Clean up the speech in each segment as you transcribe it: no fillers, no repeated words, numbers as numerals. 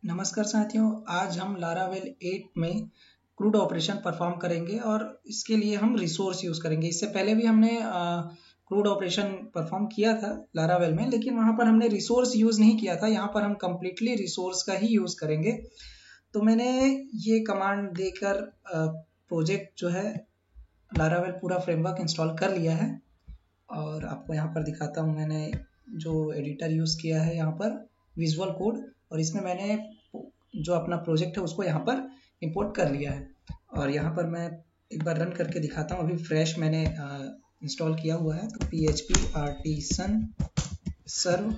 नमस्कार साथियों, आज हम लारावेल 8 में क्रूड ऑपरेशन परफॉर्म करेंगे और इसके लिए हम रिसोर्स यूज़ करेंगे। इससे पहले भी हमने क्रूड ऑपरेशन परफॉर्म किया था लारावेल में, लेकिन वहाँ पर हमने रिसोर्स यूज़ नहीं किया था। यहाँ पर हम कम्प्लीटली रिसोर्स का ही यूज़ करेंगे। तो मैंने ये कमांड देकर प्रोजेक्ट जो है लारावेल पूरा फ्रेमवर्क इंस्टॉल कर लिया है और आपको यहाँ पर दिखाता हूँ। मैंने जो एडिटर यूज़ किया है यहाँ पर विजुअल कोड, और इसमें मैंने जो अपना प्रोजेक्ट है उसको यहाँ पर इंपोर्ट कर लिया है। और यहाँ पर मैं एक बार रन करके दिखाता हूँ। अभी फ्रेश मैंने इंस्टॉल किया हुआ है। तो php artisan serve,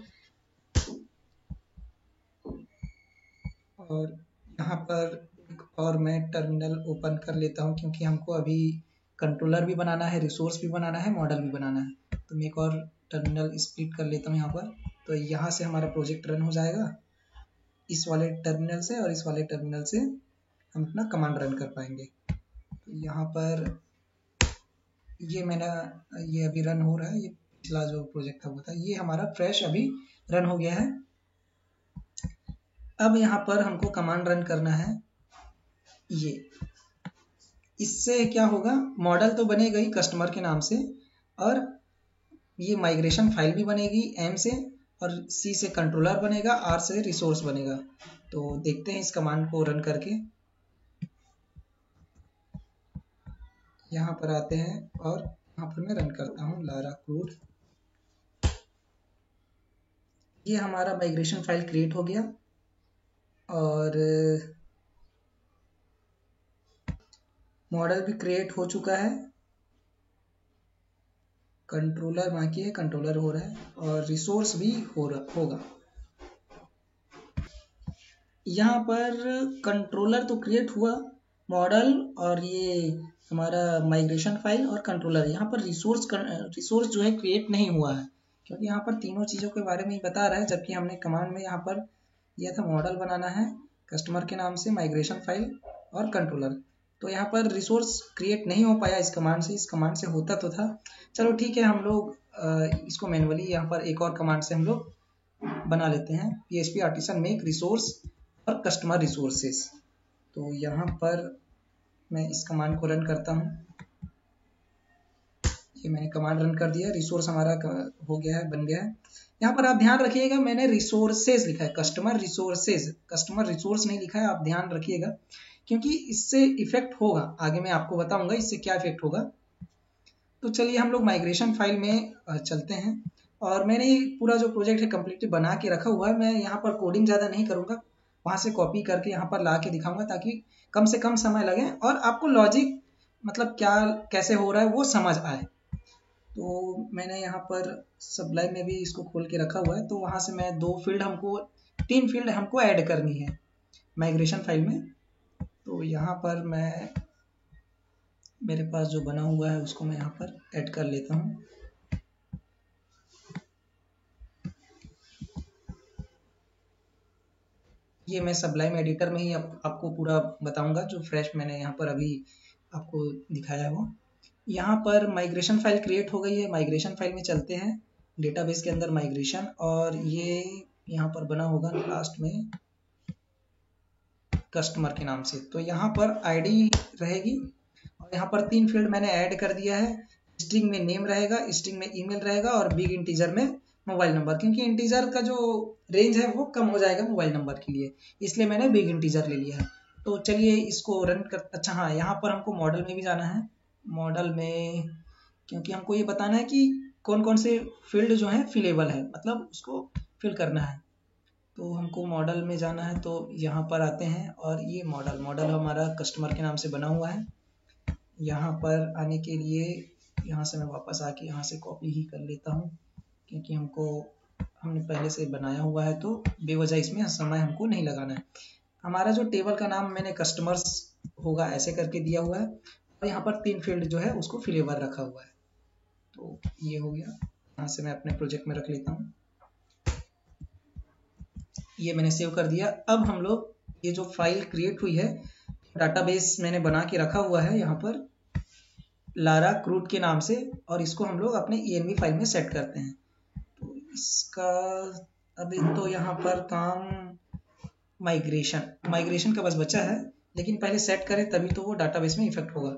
और यहाँ पर एक और मैं टर्मिनल ओपन कर लेता हूँ, क्योंकि हमको अभी कंट्रोलर भी बनाना है, रिसोर्स भी बनाना है, मॉडल भी बनाना है। तो मैं एक और टर्मिनल स्प्लिट कर लेता हूँ यहाँ पर। तो यहाँ से हमारा प्रोजेक्ट रन हो जाएगा, इस वाले टर्मिनल से और इस वाले टर्मिनल से हम अपना कमांड रन कर पाएंगे। तो यहाँ पर ये अभी रन हो रहा है। ये पिछला जो प्रोजेक्ट था वो था, ये हमारा फ्रेश अभी रन हो गया है। अब यहाँ पर हमको कमांड रन करना है। ये इससे क्या होगा, मॉडल तो बनेगा ही कस्टमर के नाम से, और ये माइग्रेशन फाइल भी बनेगी एम से, और सी से कंट्रोलर बनेगा, आर से रिसोर्स बनेगा। तो देखते हैं इस कमांड को रन करके। यहाँ पर आते हैं और यहाँ पर मैं रन करता हूँ लारा क्रूड। ये हमारा माइग्रेशन फाइल क्रिएट हो गया और मॉडल भी क्रिएट हो चुका है। कंट्रोलर बाकी है, कंट्रोलर हो रहा है, और रिसोर्स भी होगा। यहाँ पर कंट्रोलर तो क्रिएट हुआ, मॉडल और ये हमारा माइग्रेशन फाइल और कंट्रोलर। यहाँ पर रिसोर्स जो है क्रिएट नहीं हुआ है, क्योंकि यहाँ पर तीनों चीज़ों के बारे में ही बता रहा है, जबकि हमने कमांड में यहाँ पर दिया था मॉडल बनाना है कस्टमर के नाम से, माइग्रेशन फाइल और कंट्रोलर। तो यहाँ पर रिसोर्स क्रिएट नहीं हो पाया इस कमांड से। इस कमांड से होता तो था। चलो ठीक है, हम लोग इसको मैनुअली यहाँ पर एक और कमांड से हम लोग बना लेते हैं। php artisan make रिसोर्स और कस्टमर रिसोर्सेस। तो यहाँ पर मैं इस कमांड को रन करता हूँ। ये मैंने कमांड रन कर दिया, रिसोर्स हमारा हो गया है, बन गया है। यहाँ पर आप ध्यान रखिएगा, मैंने रिसोर्सेज लिखा है, कस्टमर रिसोर्सेज, कस्टमर रिसोर्स नहीं लिखा है। आप ध्यान रखिएगा, क्योंकि इससे इफेक्ट होगा, आगे मैं आपको बताऊंगा इससे क्या इफेक्ट होगा। तो चलिए हम लोग माइग्रेशन फाइल में चलते हैं। और मैंने पूरा जो प्रोजेक्ट है कम्प्लीटली बना के रखा हुआ है। मैं यहाँ पर कोडिंग ज़्यादा नहीं करूँगा, वहाँ से कॉपी करके यहाँ पर ला के दिखाऊंगा, ताकि कम से कम समय लगे और आपको लॉजिक मतलब क्या कैसे हो रहा है वो समझ आए। तो मैंने यहाँ पर सबलाइन में भी इसको खोल के रखा हुआ है। तो वहाँ से मैं तीन फील्ड हमको ऐड करनी है माइग्रेशन फाइल में। तो यहाँ पर मेरे पास जो बना हुआ है उसको मैं यहाँ पर ऐड कर लेता हूँ। ये मैं सबलाइन एडिटर में ही आपको पूरा बताऊंगा, जो फ्रेश मैंने यहाँ पर अभी आपको दिखाया है वो। यहाँ पर माइग्रेशन फाइल क्रिएट हो गई है। माइग्रेशन फाइल में चलते हैं, डेटाबेस के अंदर माइग्रेशन, और ये यहाँ पर बना होगा लास्ट में कस्टमर के नाम से। तो यहाँ पर आईडी रहेगी, और यहाँ पर तीन फील्ड मैंने ऐड कर दिया है। स्ट्रिंग में नेम रहेगा, स्ट्रिंग में ईमेल रहेगा, और बिग इंटीजर में मोबाइल नंबर, क्योंकि इंटीजर का जो रेंज है वो कम हो जाएगा मोबाइल नंबर के लिए, इसलिए मैंने बिग इंटीजर ले लिया है। तो चलिए इसको रन कर। अच्छा हाँ, यहाँ पर हमको मॉडल में भी जाना है। मॉडल में क्योंकि हमको ये बताना है कि कौन कौन से फील्ड जो है फिलेबल है, मतलब उसको फिल करना है। तो हमको मॉडल में जाना है। तो यहाँ पर आते हैं, और ये मॉडल हमारा कस्टमर के नाम से बना हुआ है। यहाँ पर आने के लिए यहाँ से मैं वापस आके यहाँ से कॉपी ही कर लेता हूँ, क्योंकि हमने पहले से बनाया हुआ है, तो बेवजह इसमें समय हमको नहीं लगाना है। हमारा जो टेबल का नाम मैंने कस्टमर्स होगा ऐसे करके दिया हुआ है, और यहाँ पर तीन फील्ड जो है उसको फिलेवर रखा हुआ है। तो ये हो गया। यहाँ से मैं अपने प्रोजेक्ट में रख लेता हूँ। ये मैंने सेव कर दिया। अब हम लोग ये जो फाइल क्रिएट हुई है, डाटाबेस मैंने बना के रखा हुआ है यहाँ पर लारा क्रूड के नाम से, और इसको हम लोग अपने env फाइल में सेट करते हैं। तो इसका अभी तो यहाँ पर काम माइग्रेशन का बस बचा है, लेकिन पहले सेट करें तभी तो वो डाटाबेस में इफेक्ट होगा।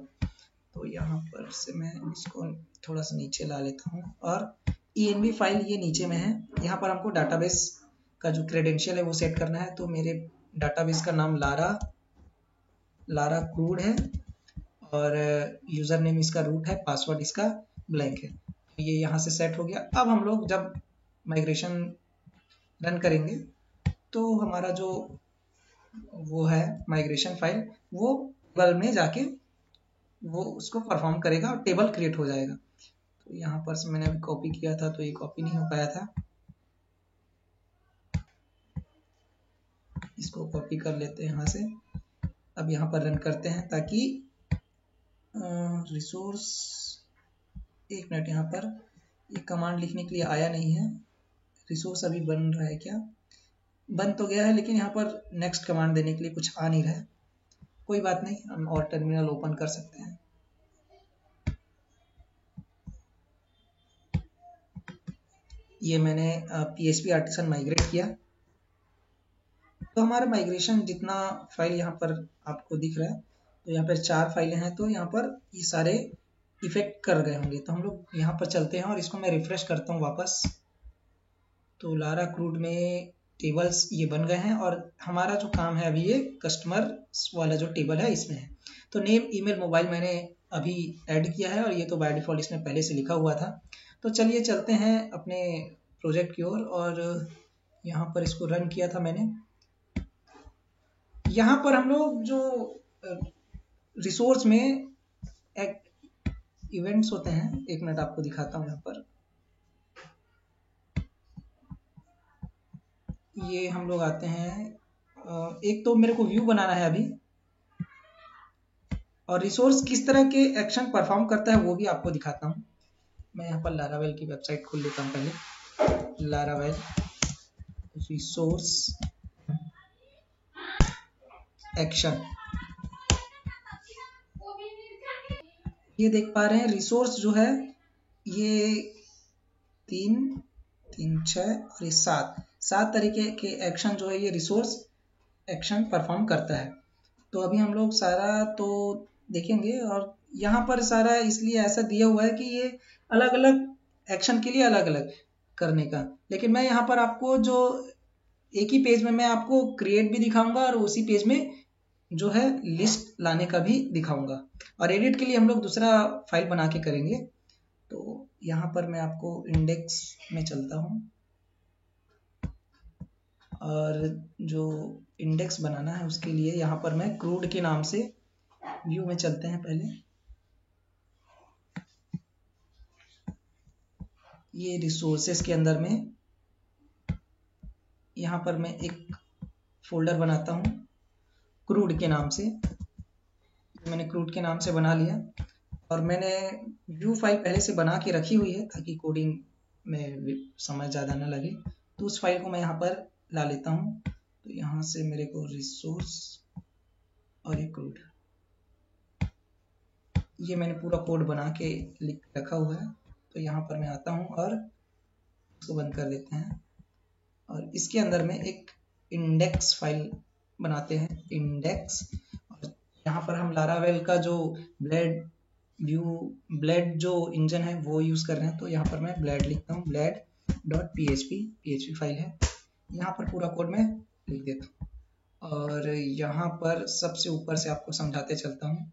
तो यहाँ पर से मैं इसको थोड़ा सा नीचे ला लेता हूँ और env फाइल ये नीचे में है। यहाँ पर हमको डाटाबेस का जो क्रेडेंशियल है वो सेट करना है। तो मेरे डाटाबेस का नाम लारा क्रूड है और यूजर नेम इसका रूट है, पासवर्ड इसका ब्लैंक है। तो ये यहाँ से सेट हो गया। अब हम लोग जब माइग्रेशन रन करेंगे तो हमारा जो वो है माइग्रेशन फाइल वो टेबल में जाके वो उसको परफॉर्म करेगा और टेबल क्रिएट हो जाएगा। तो यहाँ पर से मैंने अभी कॉपी किया था तो ये कॉपी नहीं हो पाया था, इसको कॉपी कर लेते हैं यहाँ से। अब यहाँ पर रन करते हैं ताकि रिसोर्स, एक मिनट, यहाँ पर ये कमांड लिखने के लिए आया नहीं है। रिसोर्स अभी बन रहा है क्या? बन तो गया है, लेकिन यहाँ पर नेक्स्ट कमांड देने के लिए कुछ आ नहीं रहा है। कोई बात नहीं, हम और टर्मिनल ओपन कर सकते हैं। ये मैंने PHP आर्टिसन माइग्रेट किया। तो हमारा माइग्रेशन जितना फाइल यहाँ पर आपको दिख रहा है, तो यहाँ पर 4 फाइलें हैं, तो यहाँ पर ये सारे इफेक्ट कर गए होंगे। तो हम लोग यहाँ पर चलते हैं और इसको मैं रिफ्रेश करता हूँ वापस। तो लारा क्रूड में टेबल्स ये बन गए हैं और हमारा जो काम है अभी ये कस्टमर वाला जो टेबल है इसमें है। तो नेम, ईमेल, मोबाइल मैंने अभी ऐड किया है और ये तो बाय डिफॉल्ट इसमें पहले से लिखा हुआ था। तो चलिए चलते हैं अपने प्रोजेक्ट की ओर और यहाँ पर इसको रन किया था मैंने। यहाँ पर हम लोग जो रिसोर्स में इवेंट्स होते हैं, एक मिनट आपको दिखाता हूँ। यहाँ पर ये हम लोग आते हैं, एक तो मेरे को व्यू बनाना है अभी, और रिसोर्स किस तरह के एक्शन परफॉर्म करता है वो भी आपको दिखाता हूँ। मैं यहाँ पर लारावेल की वेबसाइट खोल लेता हूँ पहले। लारावेल रिसोर्स एक्शन, ये देख पा रहे हैं रिसोर्स जो है ये 3, 6 और ये 7 तरीके के एक्शन जो है ये रिसोर्स एक्शन परफॉर्म करता है। तो अभी हम लोग सारा तो देखेंगे और यहाँ पर सारा इसलिए ऐसा दिया हुआ है कि ये अलग अलग एक्शन के लिए अलग अलग करने का, लेकिन मैं यहाँ पर आपको जो एक ही पेज में मैं आपको क्रिएट भी दिखाऊंगा और उसी पेज में जो है लिस्ट लाने का भी दिखाऊंगा। और एडिट के लिए हम लोग दूसरा फाइल बना के करेंगे। तो यहाँ पर मैं आपको इंडेक्स में चलता हूँ और जो इंडेक्स बनाना है उसके लिए यहाँ पर मैं क्रूड के नाम से व्यू में चलते हैं। पहले ये रिसोर्सेस के अंदर में यहाँ पर मैं एक फोल्डर बनाता हूँ क्रूड के नाम से। मैंने क्रूड के नाम से बना लिया और मैंने व्यू फाइल पहले से बना के रखी हुई है ताकि कोडिंग में समय ज़्यादा ना लगे। तो उस फाइल को मैं यहाँ पर ला लेता हूँ। तो यहाँ से मेरे को रिसोर्स और ये क्रूड, ये मैंने पूरा कोड बना के लिख रखा हुआ है। तो यहाँ पर मैं आता हूँ और इसको बंद कर देते हैं और इसके अंदर में एक इंडेक्स फाइल बनाते हैं, इंडेक्स। और यहाँ पर हम लारावेल का जो ब्लेड जो इंजन है वो यूज कर रहे हैं। तो यहाँ पर मैं ब्लेड लिखता हूँ, bled.php फाइल है। यहाँ पर पूरा कोड मैं लिख देता हूँ और यहाँ पर सबसे ऊपर से आपको समझाते चलता हूँ।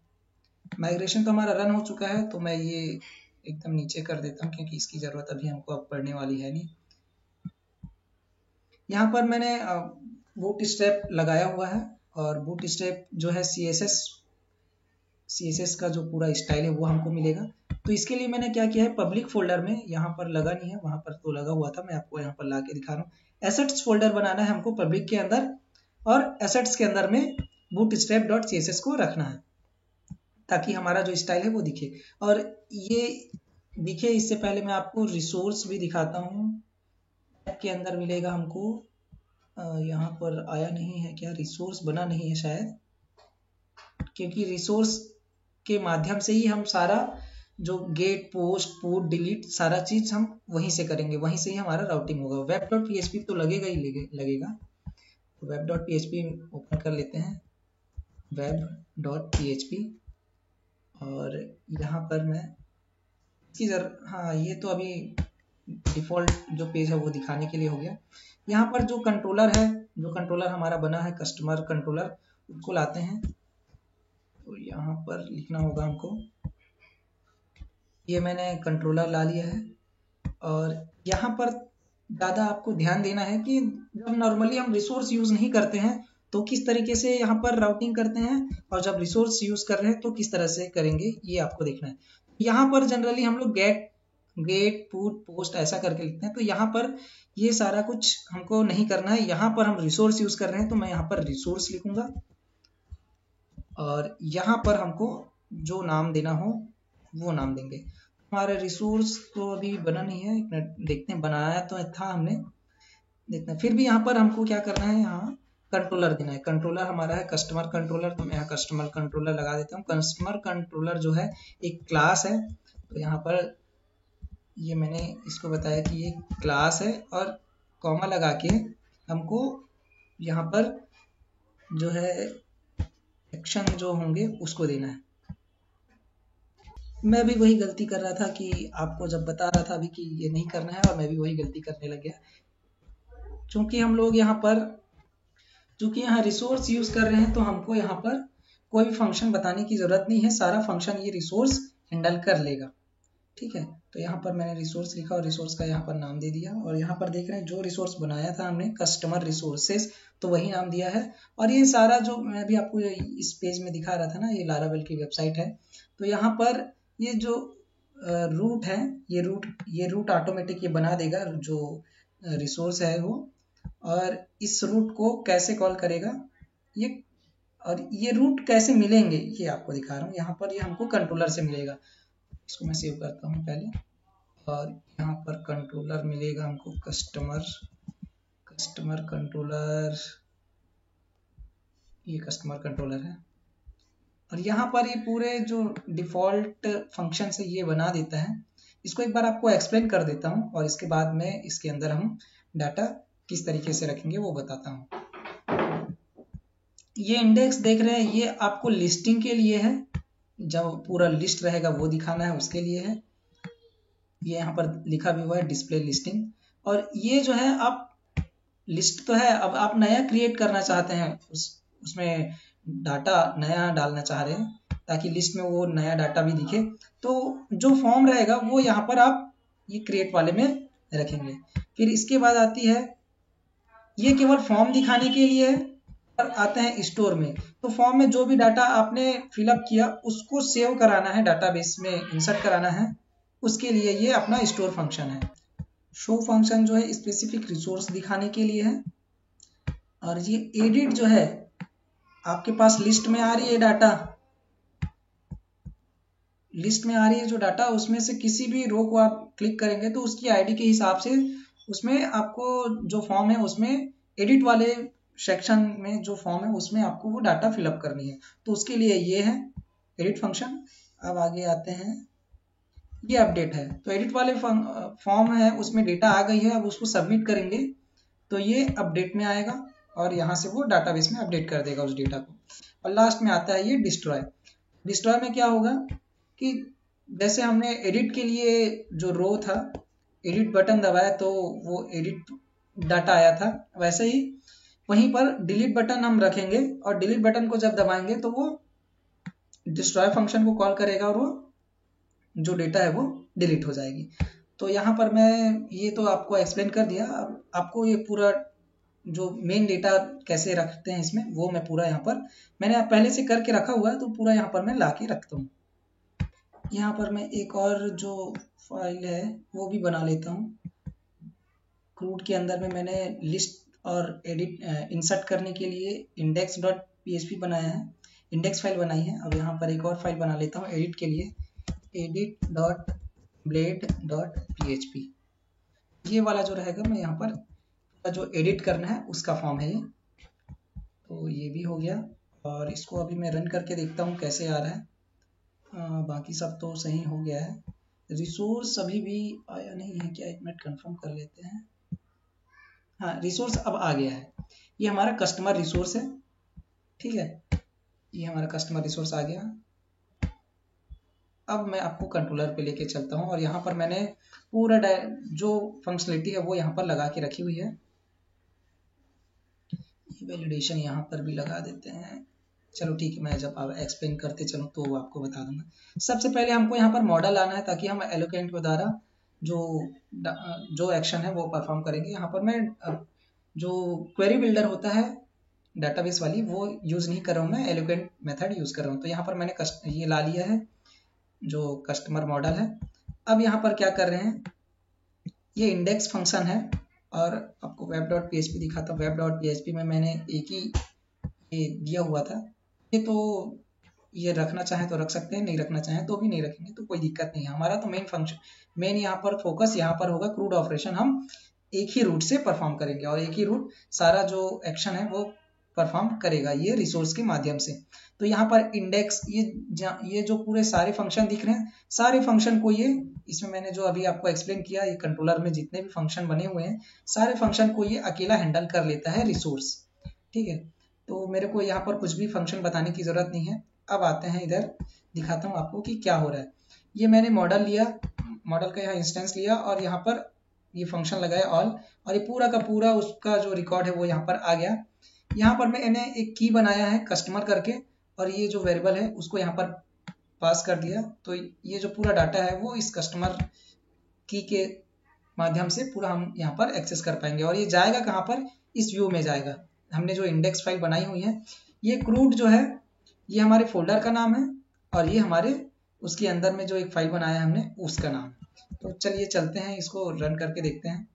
माइग्रेशन तो हमारा रन हो चुका है, तो मैं ये एकदम नीचे कर देता हूँ क्योंकि इसकी जरूरत अभी हमको अब पड़ने वाली है नहीं। यहाँ पर मैंने बूट स्ट्रैप लगाया हुआ है और बूट स्ट्रैप जो है CSS का जो पूरा स्टाइल है वो हमको मिलेगा। तो इसके लिए मैंने क्या किया है, पब्लिक फोल्डर में, यहाँ पर लगा नहीं है, वहां पर तो लगा हुआ था, मैं आपको यहाँ पर ला के दिखा रहा हूँ। एसेट्स फोल्डर बनाना है हमको पब्लिक के अंदर और एसेट्स के अंदर में bootstrap.css को रखना है ताकि हमारा जो स्टाइल है वो दिखे। और ये दिखे इससे पहले मैं आपको रिसोर्स भी दिखाता हूँ। के अंदर मिलेगा हमको, यहाँ पर आया नहीं है क्या, रिसोर्स बना नहीं है शायद, क्योंकि रिसोर्स के माध्यम से ही हम सारा जो गेट, पोस्ट, पुट, डिलीट सारा चीज हम वहीं से करेंगे, वहीं से ही हमारा राउटिंग होगा। web.php तो लगेगा ही लगेगा। वेब डॉट PHP ओपन कर लेते हैं, web.php, और यहाँ पर मैं इसकी हाँ ये तो अभी डिफ़ॉल्ट जो पेज है वो दिखाने के लिए हो गया। यहाँ पर जो कंट्रोलर है, जो कंट्रोलर हमारा बना है कस्टमर कंट्रोलर, उसको लाते हैं। तो यहाँ पर लिखना होगा हमको, ये मैंने कंट्रोलर ला लिया है। और यहाँ पर ज़्यादा आपको ध्यान देना है कि जब नॉर्मली हम रिसोर्स यूज़ नहीं करते हैं तो किस तरीके से यहाँ पर राउटिंग करते हैं, और जब रिसोर्स यूज़ कर रहे हैं तो किस तरह से करेंगे, ये आपको देखना है। यहाँ पर जनरली हम लोग गेट पुट पोस्ट ऐसा करके लिखते हैं, तो यहाँ पर ये सारा कुछ हमको नहीं करना है। यहाँ पर हम रिसोर्स यूज़ कर रहे हैं तो मैं यहाँ पर रिसोर्स लिखूंगा, और यहाँ पर हमको जो नाम देना हो वो नाम देंगे। हमारा रिसोर्स तो अभी बना नहीं है, एक मिनट देखते हैं, बनाया तो था हमने, देखते हैं। फिर भी यहाँ पर हमको क्या करना है, यहाँ कंट्रोलर देना है। कंट्रोलर हमारा है कस्टमर कंट्रोलर, तो मैं यहाँ कस्टमर कंट्रोलर लगा देता हूँ। कस्टमर कंट्रोलर जो है एक क्लास है, तो यहाँ पर ये मैंने इसको बताया कि ये क्लास है, और कॉमा लगा के हमको यहाँ पर जो है एक्शन जो होंगे उसको देना है। मैं भी वही गलती कर रहा था कि आपको जब बता रहा था अभी कि ये नहीं करना है, और मैं भी वही गलती करने लग गया। क्योंकि हम लोग यहाँ पर चूंकि यहाँ रिसोर्स यूज कर रहे हैं तो हमको यहाँ पर कोई भी फंक्शन बताने की जरूरत नहीं है, सारा फंक्शन ये रिसोर्स हैंडल कर लेगा। ठीक है, तो यहाँ पर मैंने रिसोर्स लिखा और रिसोर्स का यहाँ पर नाम दे दिया, और यहाँ पर देख रहे हैं जो रिसोर्स बनाया था हमने कस्टमर रिसोर्सेज, तो वही नाम दिया है। और ये सारा जो मैं भी आपको इस पेज में दिखा रहा था ना, ये लारावेल की वेबसाइट है। तो यहाँ पर ये जो रूट है, ये रूट ऑटोमेटिक ये बना देगा जो रिसोर्स है वो, और इस रूट को कैसे कॉल करेगा ये, और ये रूट कैसे मिलेंगे ये आपको दिखा रहा हूँ। यहाँ पर ये हमको कंट्रोलर से मिलेगा, इसको मैं सेव करता हूँ पहले, और यहाँ पर कंट्रोलर मिलेगा हमको कस्टमर कंट्रोलर, ये कस्टमर कंट्रोलर है। और यहाँ पर ये पूरे जो डिफ़ॉल्ट फंक्शन से ये बना देता है। इसको एक बार आपको एक्सप्लेन कर देता हूँ, और इसके बाद में इसके अंदर हम डाटा किस तरीके से रखेंगे वो बताता हूँ। ये इंडेक्स देख रहे हैं, ये आपको लिस्टिंग के लिए है, जब पूरा लिस्ट रहेगा वो दिखाना है उसके लिए है। ये यहाँ पर लिखा भी हुआ है डिस्प्ले लिस्टिंग। और ये जो है आप लिस्ट तो है, अब आप नया क्रिएट करना चाहते हैं, उसमें डाटा नया डालना चाह रहे हैं ताकि लिस्ट में वो नया डाटा भी दिखे, तो जो फॉर्म रहेगा वो यहाँ पर आप ये क्रिएट वाले में रखेंगे। फिर इसके बाद आती है, ये केवल फॉर्म दिखाने के लिए है। और आते हैं स्टोर में, तो फॉर्म में जो भी डाटा आपने फिलअप किया उसको सेव कराना है, डाटाबेस में इंसर्ट कराना है, उसके लिए ये अपना स्टोर फंक्शन है। शो फंक्शन जो है स्पेसिफिक रिसोर्स दिखाने के लिए है। और ये एडिट जो है, आपके पास लिस्ट में आ रही है डाटा, लिस्ट में आ रही है जो डाटा, उसमें से किसी भी रो को आप क्लिक करेंगे तो उसकी आईडी के हिसाब से उसमें आपको जो फॉर्म है उसमें एडिट वाले सेक्शन में जो फॉर्म है उसमें आपको वो डाटा फिलअप करनी है, तो उसके लिए ये है एडिट फंक्शन। अब आगे आते हैं, ये अपडेट है, तो एडिट वाले फॉर्म है उसमें डेटा आ गई है, अब उसको सबमिट करेंगे तो ये अपडेट में आएगा, और यहाँ से वो डाटाबेस में अपडेट कर देगा उस डेटा को। और लास्ट में आता है ये डिस्ट्रॉय। डिस्ट्रॉय में क्या होगा कि जैसे हमने एडिट के लिए जो रो था, एडिट बटन दबाया तो वो एडिट डाटा आया था, वैसे ही वहीं पर डिलीट बटन हम रखेंगे, और डिलीट बटन को जब दबाएंगे तो वो डिस्ट्रॉय फंक्शन को कॉल करेगा और वो जो डेटा है वो डिलीट हो जाएगी। तो यहाँ पर मैं ये तो आपको एक्सप्लेन कर दिया, अब आपको ये पूरा जो मेन डेटा कैसे रखते हैं इसमें वो मैं पूरा यहाँ पर मैंने पहले से करके रखा हुआ है, तो पूरा यहाँ पर मैं ला के रखता हूँ। यहाँ पर मैं एक और जो फाइल है वो भी बना लेता हूँ। क्रूड के अंदर में मैंने लिस्ट और एडिट इंसर्ट करने के लिए index.php बनाया है, इंडेक्स फाइल बनाई है। अब यहाँ पर एक और फाइल बना लेता हूँ एडिट के लिए, edit.blade.php। ये वाला जो रहेगा मैं यहाँ पर जो एडिट करना है उसका फॉर्म है ये। तो ये भी हो गया, और इसको अभी मैं रन करके देखता हूँ कैसे आ रहा है। बाकी सब तो सही हो गया है। रिसोर्स अभी भी आया नहीं है क्या, एक मिनट कंफर्म कर लेते हैं। हाँ, रिसोर्स अब आ गया है। ये हमारा कस्टमर रिसोर्स है, ठीक है, ये हमारा कस्टमर रिसोर्स आ गया। अब मैं आपको कंट्रोलर पे लेके चलता हूँ और यहाँ पर मैंने पूरा जो फंक्शनलिटी है वो यहाँ पर लगा के रखी हुई है। वैलिडेशन यहाँ पर भी लगा देते हैं। चलो ठीक है, मैं जब आप एक्सप्लेन करते चलूँ तो आपको बता दूंगा। सबसे पहले हमको यहाँ पर मॉडल आना है ताकि हम एलोकेंट के द्वारा जो एक्शन है वो परफॉर्म करेंगे। यहाँ पर मैं जो क्वेरी बिल्डर होता है डाटाबेस वाली वो यूज़ नहीं कर रहा हूँ, मैं एलोकेंट मेथड यूज़ कर रहा हूँ। तो यहाँ पर मैंने ये ला लिया है जो कस्टमर मॉडल है। अब यहाँ पर क्या कर रहे हैं, ये इंडेक्स फंक्शन है और आपको web.php दिखाता हूँ। web.php में मैंने एक ही ये दिया हुआ था, ये तो ये रखना चाहे तो रख सकते हैं, नहीं रखना चाहे तो भी नहीं रखेंगे, तो कोई दिक्कत नहीं है। हमारा तो मेन फंक्शन, मेन यहाँ पर फोकस यहाँ पर होगा क्रूड ऑपरेशन हम एक ही रूट से परफॉर्म करेंगे और एक ही रूट सारा जो एक्शन है वो परफॉर्म करेगा ये रिसोर्स के माध्यम से। तो यहाँ पर इंडेक्स, ये जो पूरे सारे फंक्शन दिख रहे हैं, सारे फंक्शन को ये, इसमें मैंने जो अभी आपको एक्सप्लेन किया, ये कंट्रोलर में जितने भी फंक्शन बने हुए हैं सारे फंक्शन को ये अकेला हैंडल कर लेता है रिसोर्स, ठीक है। तो मेरे को यहाँ पर कुछ भी फंक्शन बताने की जरूरत नहीं है। अब आते हैं इधर, दिखाता हूँ आपको कि क्या हो रहा है। ये मैंने मॉडल लिया, मॉडल का यहाँ इंस्टेंस लिया और यहाँ पर ये फंक्शन लगाया ऑल, और ये पूरा का पूरा उसका जो रिकॉर्ड है वो यहाँ पर आ गया। यहाँ पर मैंने एक की बनाया है कस्टमर करके और ये जो वेरिएबल है उसको यहाँ पर पास कर दिया। तो ये जो पूरा डाटा है वो इस कस्टमर की के माध्यम से पूरा हम यहाँ पर एक्सेस कर पाएंगे। और ये जाएगा कहाँ पर, इस व्यू में जाएगा। हमने जो इंडेक्स फाइल बनाई हुई है, ये क्रूड जो है ये हमारे फोल्डर का नाम है और ये हमारे उसके अंदर में जो एक फाइल बनाया है हमने उसका नाम है। तो चलिए चलते हैं, इसको रन करके देखते हैं।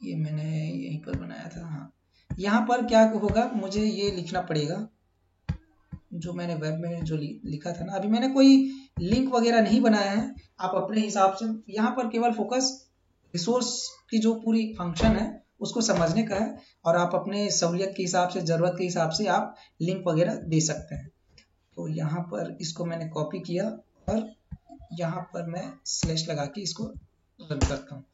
ये मैंने यहीं पर बनाया था, हाँ। यहाँ पर क्या होगा, मुझे ये लिखना पड़ेगा जो मैंने वेब में जो लिखा था ना। अभी मैंने कोई लिंक वगैरह नहीं बनाया है, आप अपने हिसाब से यहाँ पर केवल फोकस रिसोर्स की जो पूरी फंक्शन है उसको समझने का है और आप अपने सहूलियत के हिसाब से, जरूरत के हिसाब से आप लिंक वगैरह दे सकते हैं। तो यहाँ पर इसको मैंने कॉपी किया और यहाँ पर मैं स्लैश लगा के इसको रन करता हूँ।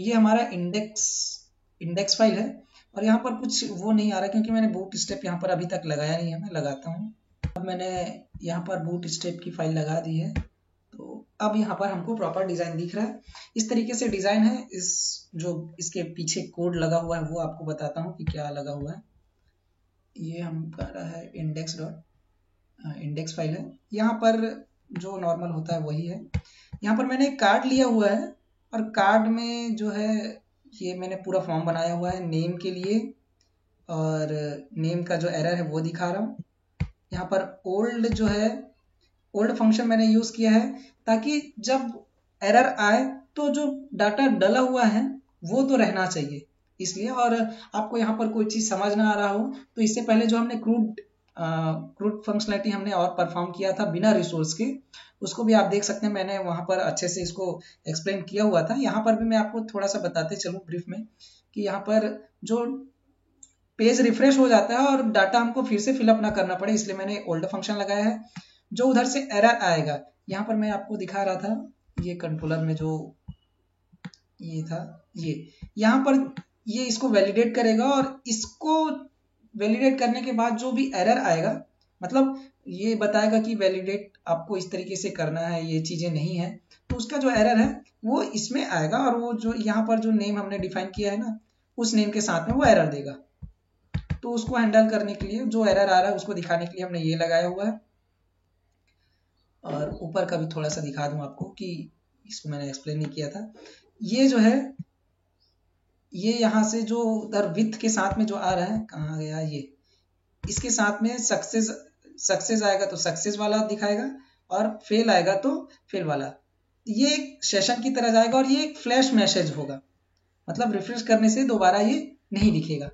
ये हमारा इंडेक्स फाइल है और यहाँ पर कुछ वो नहीं आ रहा क्योंकि मैंने बूट स्टेप यहाँ पर अभी तक लगाया नहीं है। मैं लगाता हूँ, अब मैंने यहाँ पर बूट स्टेप की फाइल लगा दी है। तो अब यहाँ पर हमको प्रॉपर डिजाइन दिख रहा है। इस तरीके से डिजाइन है। इस जो इसके पीछे कोड लगा हुआ है वो आपको बताता हूँ कि क्या लगा हुआ है। ये हम कर रहा है इंडेक्स फाइल है। यहाँ पर जो नॉर्मल होता है वही है। यहाँ पर मैंने एक कार्ड लिया हुआ है और कार्ड में जो है ये मैंने पूरा फॉर्म बनाया हुआ है नेम के लिए और नेम का जो एरर है वो दिखा रहा हूँ। यहाँ पर ओल्ड जो है, ओल्ड फंक्शन मैंने यूज किया है ताकि जब एरर आए तो जो डाटा डला हुआ है वो तो रहना चाहिए इसलिए। और आपको यहाँ पर कोई चीज समझ ना आ रहा हो तो इससे पहले जो हमने क्रूड फंक्शनलिटी हमने और परफॉर्म किया था बिना रिसोर्स के, उसको भी आप देख सकते हैं। मैंने वहां पर अच्छे से इसको एक्सप्लेन किया हुआ था। यहाँ पर भी मैं आपको थोड़ा सा बताते चलूँ ब्रीफ में कि यहाँ पर जो पेज रिफ्रेश हो जाता है और डाटा हमको फिर से फिलअप ना करना पड़े, इसलिए मैंने ओल्ड फंक्शन लगाया है। जो उधर से एरर आएगा, यहाँ पर मैं आपको दिखा रहा था ये कंट्रोलर में जो ये था, ये यहाँ पर ये इसको वैलिडेट करेगा और इसको वैलिडेट करने के बाद जो भी एरर आएगा, मतलब ये बताएगा कि वैलिडेट आपको इस तरीके से करना है, ये चीजें नहीं है, तो उसका जो एरर है वो इसमें आएगा और वो जो यहाँ पर जो नेम हमने डिफाइन किया है ना, उस नेम के साथ में वो एरर देगा। तो उसको हैंडल करने के लिए, जो एरर आ रहा है उसको दिखाने के लिए हमने ये लगाया हुआ है। और ऊपर का भी थोड़ा सा दिखा दूं आपको कि इसको मैंने एक्सप्लेन नहीं किया था। ये जो है, ये यहाँ से जो उधर विथ के साथ में जो आ रहा है, कहाँ गया ये, इसके साथ में सक्सेस आएगा तो सक्सेस वाला दिखाएगा और फेल आएगा तो फेल वाला। ये एक सेशन की तरह जाएगा और ये एक फ्लैश मैसेज होगा, मतलब रिफ्रेश करने से दोबारा ये नहीं दिखेगा,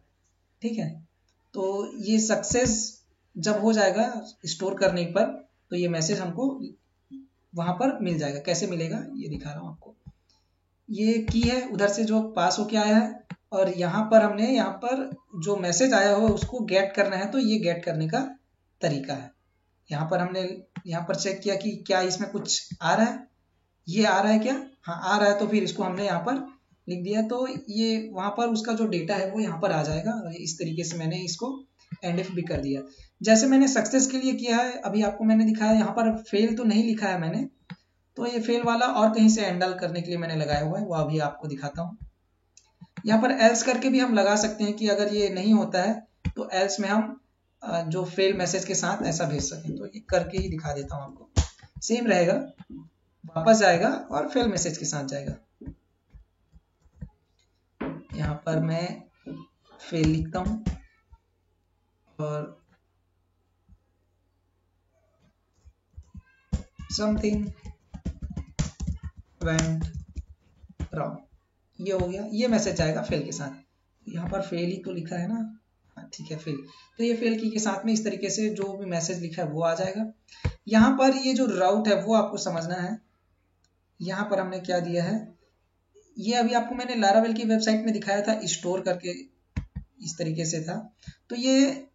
ठीक है। तो ये सक्सेस जब हो जाएगा स्टोर करने पर तो ये मैसेज हमको वहां पर मिल जाएगा। कैसे मिलेगा ये दिखा रहा हूँ आपको। ये की है उधर से जो पास होके आया है और यहाँ पर हमने यहाँ पर जो मैसेज आया हो उसको गेट करना है, तो ये गेट करने का तरीका है। यहाँ पर हमने यहाँ पर चेक किया कि क्या इसमें कुछ आ रहा है, ये आ रहा है क्या, हाँ आ रहा है, तो फिर इसको हमने यहाँ पर लिख दिया तो ये वहां पर उसका जो डेटा है वो यहाँ पर आ जाएगा। और इस तरीके से मैंने इसको एंड इफ भी कर दिया। जैसे मैंने सक्सेस के लिए किया है, अभी आपको मैंने दिखाया, यहाँ पर फेल तो नहीं लिखा है मैंने, तो ये फेल वाला और कहीं से हैंडल करने के लिए मैंने लगाया हुआ है, वो अभी आपको दिखाता हूँ। यहाँ पर एल्स करके भी हम लगा सकते हैं कि अगर ये नहीं होता है तो एल्स में हम जो फेल मैसेज के साथ ऐसा भेज सकें। तो ये करके ही दिखा देता हूँ आपको। सेम रहेगा, वापस जाएगा और फेल मैसेज के साथ जाएगा। यहाँ पर मैं फेल लिखता हूँ और समथिंग वेंट रॉन्ग, ये हो गया, ये मैसेज आएगा फेल के साथ। यहाँ पर फेल ही तो लिखा है ना, हाँ ठीक है फेल। तो ये फेल की के साथ में इस तरीके से जो भी मैसेज लिखा है वो आ जाएगा। यहाँ पर ये जो राउट है वो आपको समझना है। यहाँ पर हमने क्या दिया है, ये अभी आपको मैंने लारावेल की वेबसाइट में दिखाया था, स्टोर करके इस तरीके से था। तो ये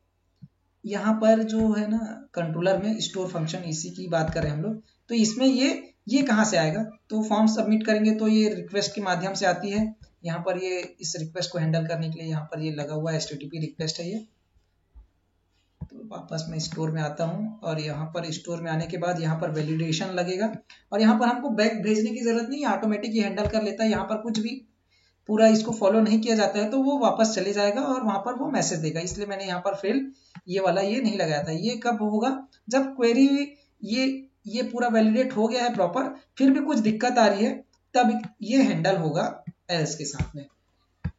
यहाँ पर जो है ना कंट्रोलर में स्टोर फंक्शन, इसी की बात कर रहे हैं हम लोग। तो इसमें ये कहाँ से आएगा, तो फॉर्म सबमिट करेंगे तो ये रिक्वेस्ट के माध्यम से आती है। यहाँ पर ये इस रिक्वेस्ट को हैंडल करने के लिए यहाँ पर ये लगा हुआ HTTP रिक्वेस्ट है ये। तो वापस मैं स्टोर में आता हूँ और यहाँ पर स्टोर में आने के बाद यहाँ पर वैलिडेशन लगेगा और यहाँ पर हमको बैक भेजने की जरूरत नहीं, ऑटोमेटिक ये हैंडल कर लेता है। यहाँ पर कुछ भी पूरा इसको फॉलो नहीं किया जाता है तो वो वापस चले जाएगा और वहां पर वो मैसेज देगा। इसलिए मैंने यहाँ पर फेल ये वाला ये नहीं लगाया था। ये कब होगा, जब क्वेरी ये पूरा वैलिडेट हो गया है प्रॉपर, फिर भी कुछ दिक्कत आ रही है, तब ये हैंडल होगा एल्स के साथ में।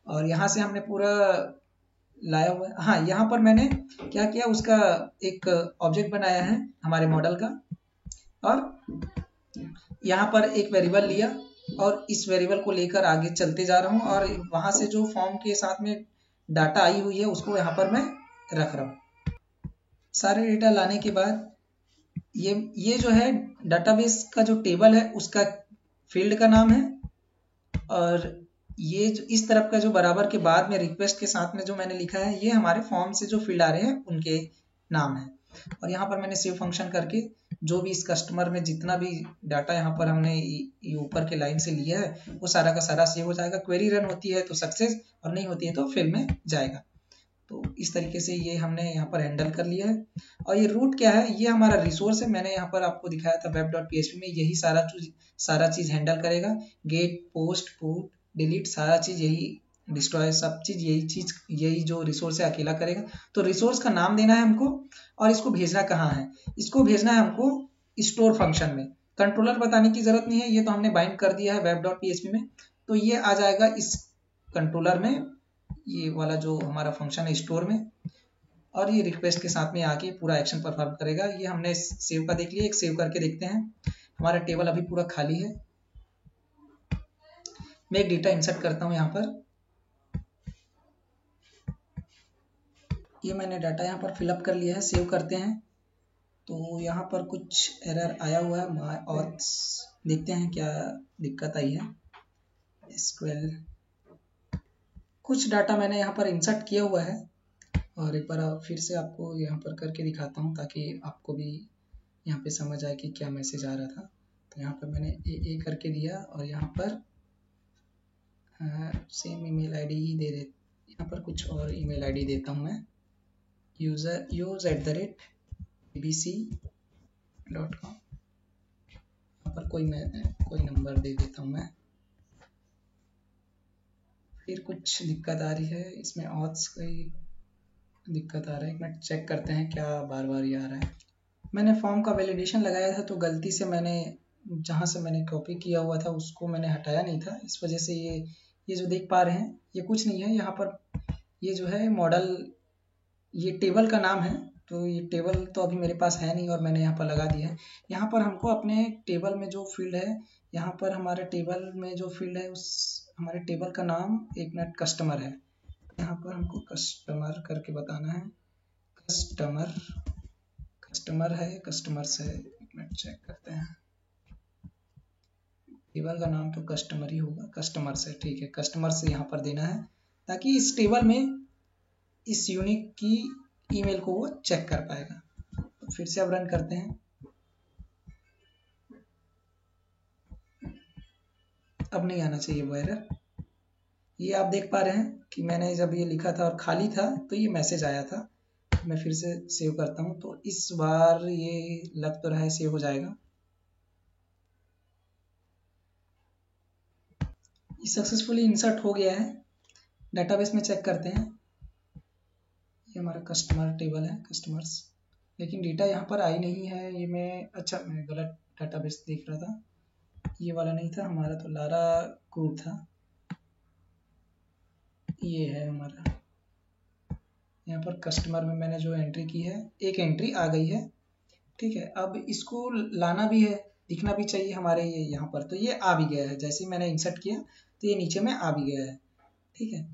और यहाँ से हमने पूरा लाया हुआ है। हाँ, यहाँ पर मैंने क्या किया, उसका एक ऑब्जेक्ट बनाया है हमारे मॉडल का और यहाँ पर एक वेरिएबल लिया और इस वेरिएबल को लेकर आगे चलते जा रहा हूँ और वहां से जो फॉर्म के साथ में डाटा आई हुई है उसको यहाँ पर मैं रख रहा हूँ। सारे डेटा लाने के बाद ये जो है डाटाबेस का जो टेबल है उसका फील्ड का नाम है और ये जो इस तरफ का जो बराबर के बाद में रिक्वेस्ट के साथ में जो मैंने लिखा है ये हमारे फॉर्म से जो फील्ड आ रहे हैं उनके नाम है। और यहाँ पर मैंने सेव फंक्शन करके जो भी इस कस्टमर में जितना भी डाटा यहाँ पर हमने ऊपर के लाइन से लिया है वो सारा का सारा सेव हो जाएगा। क्वेरी रन होती है तो सक्सेस और नहीं होती है तो फेल में जाएगा। तो इस तरीके से ये हमने यहाँ पर हैंडल कर लिया है। और ये रूट क्या है, ये हमारा रिसोर्स है। मैंने यहाँ पर आपको दिखाया था web.php में यही सारा चीज हैंडल करेगा। गेट, पोस्ट, पुट, डिलीट, सारा चीज यही, डिस्ट्रॉय, सब चीज यही जो रिसोर्स है अकेला करेगा। तो रिसोर्स का नाम देना है हमको और इसको भेजना कहाँ है, इसको भेजना है हमको स्टोर फंक्शन में। कंट्रोलर बताने की जरूरत नहीं है, ये तो हमने बाइंड कर दिया है web.php में। तो ये आ जाएगा इस कंट्रोलर में, ये वाला जो हमारा फंक्शन है स्टोर में, और ये रिक्वेस्ट के साथ में आके पूरा एक्शन परफॉर्म करेगा। ये हमने सेव का देख लिया, एक सेव करके देखते हैं। हमारा टेबल अभी पूरा खाली है। मैं एक डेटा इंसर्ट करता हूँ यहाँ पर। ये मैंने डाटा यहाँ पर फिलअप कर लिया है, सेव करते हैं। तो यहाँ पर कुछ एरर आया हुआ है, माय ऑथ्स, देखते हैं क्या दिक्कत आई है। SQL कुछ डाटा मैंने यहाँ पर इंसर्ट किया हुआ है और एक बार फिर से आपको यहाँ पर करके दिखाता हूँ ताकि आपको भी यहाँ पे समझ आए कि क्या मैसेज आ रहा था। तो यहाँ पर मैंने ए करके दिया और यहाँ पर सेम ईमेल आईडी ही दे यहाँ पर कुछ और ईमेल आईडी देता हूँ मैं, use@abc.com। यहाँ पर कोई नंबर दे देता हूँ मैं। फिर कुछ दिक्कत आ रही है इसमें, ऑथ्स की दिक्कत आ रहा है। एक मिनट चेक करते हैं क्या बार बार ये आ रहा है। मैंने फॉर्म का वैलिडेशन लगाया था तो गलती से मैंने जहाँ से मैंने कॉपी किया हुआ था उसको मैंने हटाया नहीं था, इस वजह से ये जो देख पा रहे हैं ये कुछ नहीं है। यहाँ पर ये जो है मॉडल, ये टेबल का नाम है। तो ये टेबल तो अभी मेरे पास है नहीं और मैंने यहाँ पर लगा दिया है। यहाँ पर हमको अपने टेबल में जो फील्ड है, यहाँ पर हमारे टेबल में जो फील्ड है उस हमारे टेबल का नाम, एक मिनट, कस्टमर है। यहाँ पर हमको कस्टमर करके बताना है। कस्टमर है, कस्टमर्स है, एक मिनट चेक करते हैं। टेबल का नाम तो कस्टमर ही होगा, कस्टमर से, ठीक है, कस्टमर से यहाँ पर देना है ताकि इस टेबल में इस यूनिक की ईमेल को वो चेक कर पाएगा। तो फिर से अब रन करते हैं। अब नहीं आना चाहिए वो एरर। ये आप देख पा रहे हैं कि मैंने जब ये लिखा था और खाली था तो ये मैसेज आया था। मैं फिर से सेव करता हूँ तो इस बार ये लग तो रहा है सेव हो जाएगा। ये सक्सेसफुली इंसर्ट हो गया है। डेटाबेस में चेक करते हैं। ये हमारा कस्टमर टेबल है, कस्टमर्स, लेकिन डेटा यहाँ पर आई नहीं है। ये मैं गलत डेटाबेस देख रहा था, ये वाला नहीं था हमारा, तो लारा क्रूड था। ये है हमारा, यहाँ पर कस्टमर में मैंने जो एंट्री की है, एक एंट्री आ गई है। ठीक है, अब इसको लाना भी है, दिखना भी चाहिए हमारे ये यहाँ पर। तो ये आ भी गया है, जैसे ही मैंने इंसर्ट किया तो ये नीचे में आ भी गया है। ठीक है,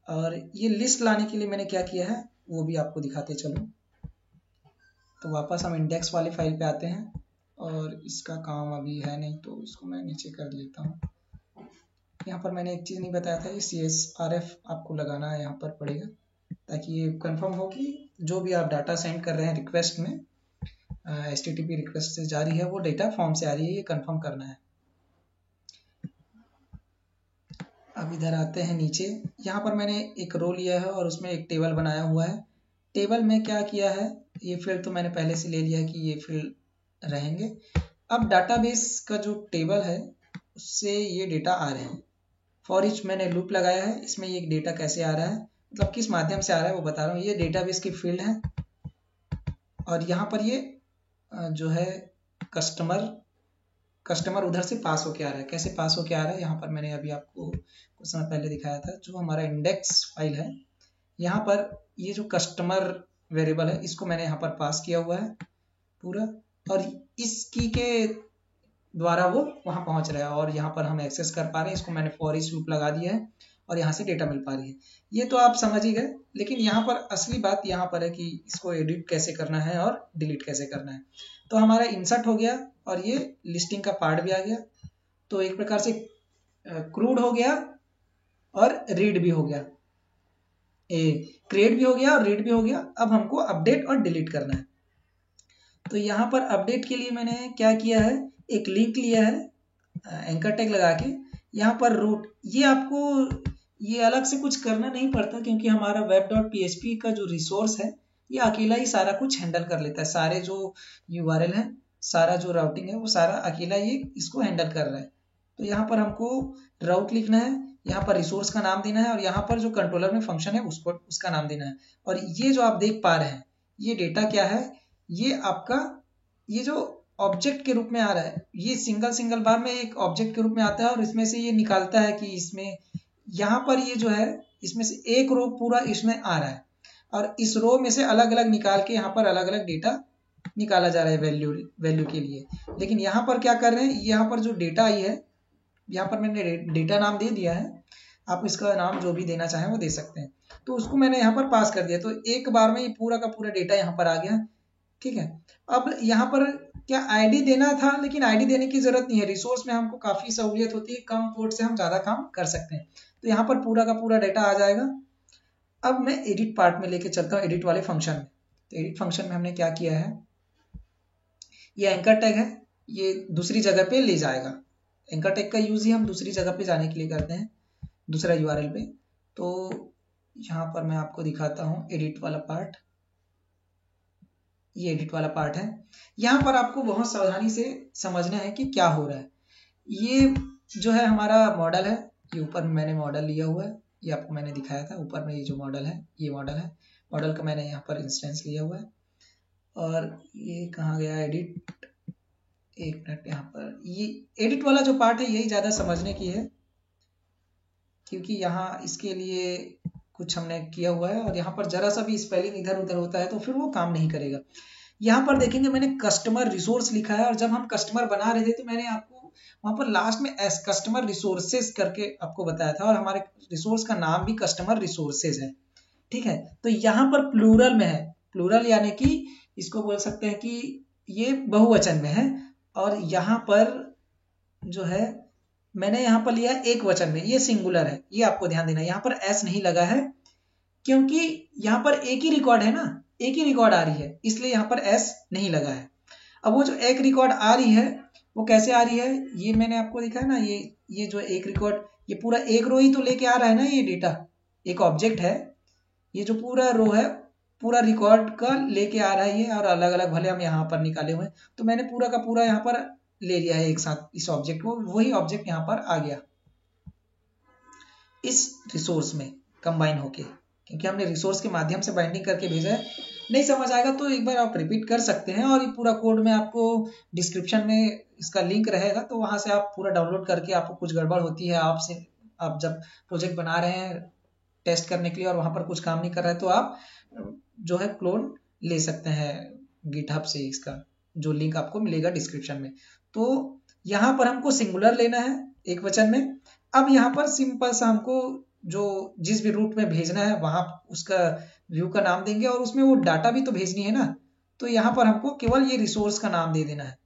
और ये लिस्ट लाने के लिए मैंने क्या किया है वो भी आपको दिखाते चलो। तो वापस हम इंडेक्स वाली फाइल पे आते हैं, और इसका काम अभी है नहीं तो इसको मैं नीचे कर लेता हूँ। यहाँ पर मैंने एक चीज़ नहीं बताया था, ये CSRF आपको लगाना है यहाँ पर पड़ेगा, ताकि ये कंफर्म हो कि जो भी आप डाटा सेंड कर रहे हैं रिक्वेस्ट में, HTTP रिक्वेस्ट से जा रही है वो डेटा फॉर्म से आ रही है, ये कंफर्म करना है। अब इधर आते हैं नीचे। यहाँ पर मैंने एक रो लिया है और उसमें एक टेबल बनाया हुआ है। टेबल में क्या किया है, ये फील्ड तो मैंने पहले से ले लिया कि ये फील्ड रहेंगे। अब डाटाबेस का जो टेबल है उससे ये डेटा आ रहे हैं। फॉर ईच मैंने लूप लगाया है, इसमें ये डेटा कैसे आ रहा है, मतलब किस माध्यम से आ रहा है वो बता रहा हूँ। ये डेटाबेस की फील्ड है, और यहाँ पर ये जो है कस्टमर उधर से पास होके आ रहा है। कैसे पास होके आ रहा है, यहाँ पर मैंने अभी आपको कुछ समय पहले दिखाया था। जो हमारा इंडेक्स फाइल है, यहाँ पर ये जो कस्टमर वेरिएबल है इसको मैंने यहाँ पर पास किया हुआ है पूरा, और इस की के द्वारा वो वहां पहुंच रहा है, और यहाँ पर हम एक्सेस कर पा रहे हैं। इसको मैंने फॉर ईच लूप लगा दिया है और यहाँ से डेटा मिल पा रही है। ये तो आप समझ ही गए, लेकिन यहाँ पर असली बात यहाँ पर है कि इसको एडिट कैसे करना है और डिलीट कैसे करना है। तो हमारा इंसर्ट हो गया और ये लिस्टिंग का पार्ट भी आ गया। तो एक प्रकार से क्रूड हो गया और रीड भी हो गया, क्रिएट भी हो गया और रीड भी हो गया। अब हमको अपडेट और डिलीट करना है। तो यहाँ पर अपडेट के लिए मैंने क्या किया है, एक लिंक लिया है एंकर टैग लगा के। यहाँ पर रूट, ये आपको ये अलग से कुछ करना नहीं पड़ता, क्योंकि हमारा web.php का जो रिसोर्स है ये अकेला ही सारा कुछ हैंडल कर लेता है। सारे जो URL है, सारा जो राउटिंग है वो सारा अकेला ये इसको हैंडल कर रहा है। तो यहाँ पर हमको राउट लिखना है, यहाँ पर रिसोर्स का नाम देना है, और यहाँ पर जो कंट्रोलर में फंक्शन है उसको उसका नाम देना है। और ये जो आप देख पा रहे हैं ये डेटा क्या है, ये आपका ये जो ऑब्जेक्ट के रूप में आ रहा है, ये सिंगल बार में एक ऑब्जेक्ट के रूप में आता है, और इसमें से ये निकालता है कि इसमें यहाँ पर ये जो है इसमें से एक रो पूरा इसमें आ रहा है, और इस रो में से अलग अलग निकाल के यहाँ पर अलग अलग डेटा निकाला जा रहा है वैल्यू के लिए। लेकिन यहाँ पर क्या कर रहे हैं, यहाँ पर जो डेटा आई है, यहाँ पर मैंने डेटा नाम दे दिया है, आप इसका नाम जो भी देना चाहें वो दे सकते हैं। तो उसको मैंने यहाँ पर पास कर दिया, तो एक बार में ये पूरा का पूरा डेटा यहाँ पर आ गया। ठीक है, अब यहाँ पर क्या आईडी देना था, लेकिन आईडी देने की जरूरत नहीं है। रिसोर्स में हमको काफी सहूलियत होती है, कम कोड से हम ज्यादा काम कर सकते हैं। तो यहाँ पर पूरा का पूरा डेटा आ जाएगा। अब मैं एडिट पार्ट में लेके चलता हूँ, एडिट वाले फंक्शन में। तो एडिट फंक्शन में हमने क्या किया है, ये एंकर टैग है, ये दूसरी जगह पे ले जाएगा। एंकर टैग का यूज ही हम दूसरी जगह पे जाने के लिए करते हैं, दूसरा URL पे। तो यहाँ पर मैं आपको दिखाता हूँ एडिट वाला पार्ट। ये एडिट वाला पार्ट है। यहाँ पर आपको बहुत सावधानी से समझना है कि क्या हो रहा है। ये जो है हमारा मॉडल है, ये ऊपर में मैंने मॉडल लिया हुआ है, ये आपको मैंने दिखाया था। ऊपर में ये जो मॉडल है ये मॉडल है, मॉडल का मैंने यहाँ पर इंस्टेंस लिया हुआ है। और ये कहाँ गया एडिट, एक मिनट, यहाँ पर ये एडिट वाला जो पार्ट है यही ज्यादा समझने की है, क्योंकि यहाँ इसके लिए कुछ हमने किया हुआ है, और यहाँ पर जरा सा भी स्पेलिंग इधर उधर होता है तो फिर वो काम नहीं करेगा। यहाँ पर देखेंगे मैंने कस्टमर रिसोर्स लिखा है, और जब हम कस्टमर बना रहे थे तो मैंने आपको वहां पर लास्ट में एस कस्टमर रिसोर्सेज करके आपको बताया था, और हमारे रिसोर्स का नाम भी कस्टमर रिसोर्सेज है। ठीक है, तो यहाँ पर प्लूरल में है, प्लूरल यानी कि इसको बोल सकते हैं कि ये बहुवचन में है, और यहाँ पर जो है मैंने यहाँ पर लिया एक वचन में, ये सिंगुलर है। ये आपको ध्यान देना है, यहाँ पर एस नहीं लगा है, क्योंकि यहाँ पर एक ही रिकॉर्ड है ना, एक ही रिकॉर्ड आ रही है, इसलिए यहाँ पर एस नहीं लगा है। अब वो जो एक रिकॉर्ड आ रही है वो कैसे आ रही है, ये मैंने आपको दिखा है ना, ये जो एक रिकॉर्ड, ये पूरा एक रो ही तो लेके आ रहा है ना, ये डेटा एक ऑब्जेक्ट है, ये जो पूरा रो है पूरा रिकॉर्ड का लेके आ रहा है ये, और अलग अलग भले हम यहाँ पर निकाले हुए हैं, तो मैंने पूरा का पूरा यहाँ पर ले लिया है एक साथ इस ऑब्जेक्ट को, वही ऑब्जेक्ट यहाँ पर आ गया इस रिसोर्स में कंबाइन होके, क्योंकि हमने रिसोर्स के माध्यम से बाइंडिंग करके भेजा है। नहीं समझ आएगा तो एक बार आप रिपीट कर सकते हैं, और ये पूरा कोड में आपको डिस्क्रिप्शन में इसका लिंक रहेगा, तो वहां से आप पूरा डाउनलोड करके, आपको कुछ गड़बड़ होती है आपसे, आप जब प्रोजेक्ट बना रहे हैं टेस्ट करने के लिए और वहां पर कुछ काम नहीं कर रहा है, तो आप जो है क्लोन ले सकते हैं गिटहब से, इसका जो लिंक आपको मिलेगा डिस्क्रिप्शन में। तो यहाँ पर हमको सिंगुलर लेना है एक वचन में। अब यहाँ पर सिंपल सा हमको जो जिस भी रूट में भेजना है वहां उसका व्यू का नाम देंगे, और उसमें वो डाटा भी तो भेजनी है ना, तो यहाँ पर हमको केवल ये रिसोर्स का नाम दे देना है,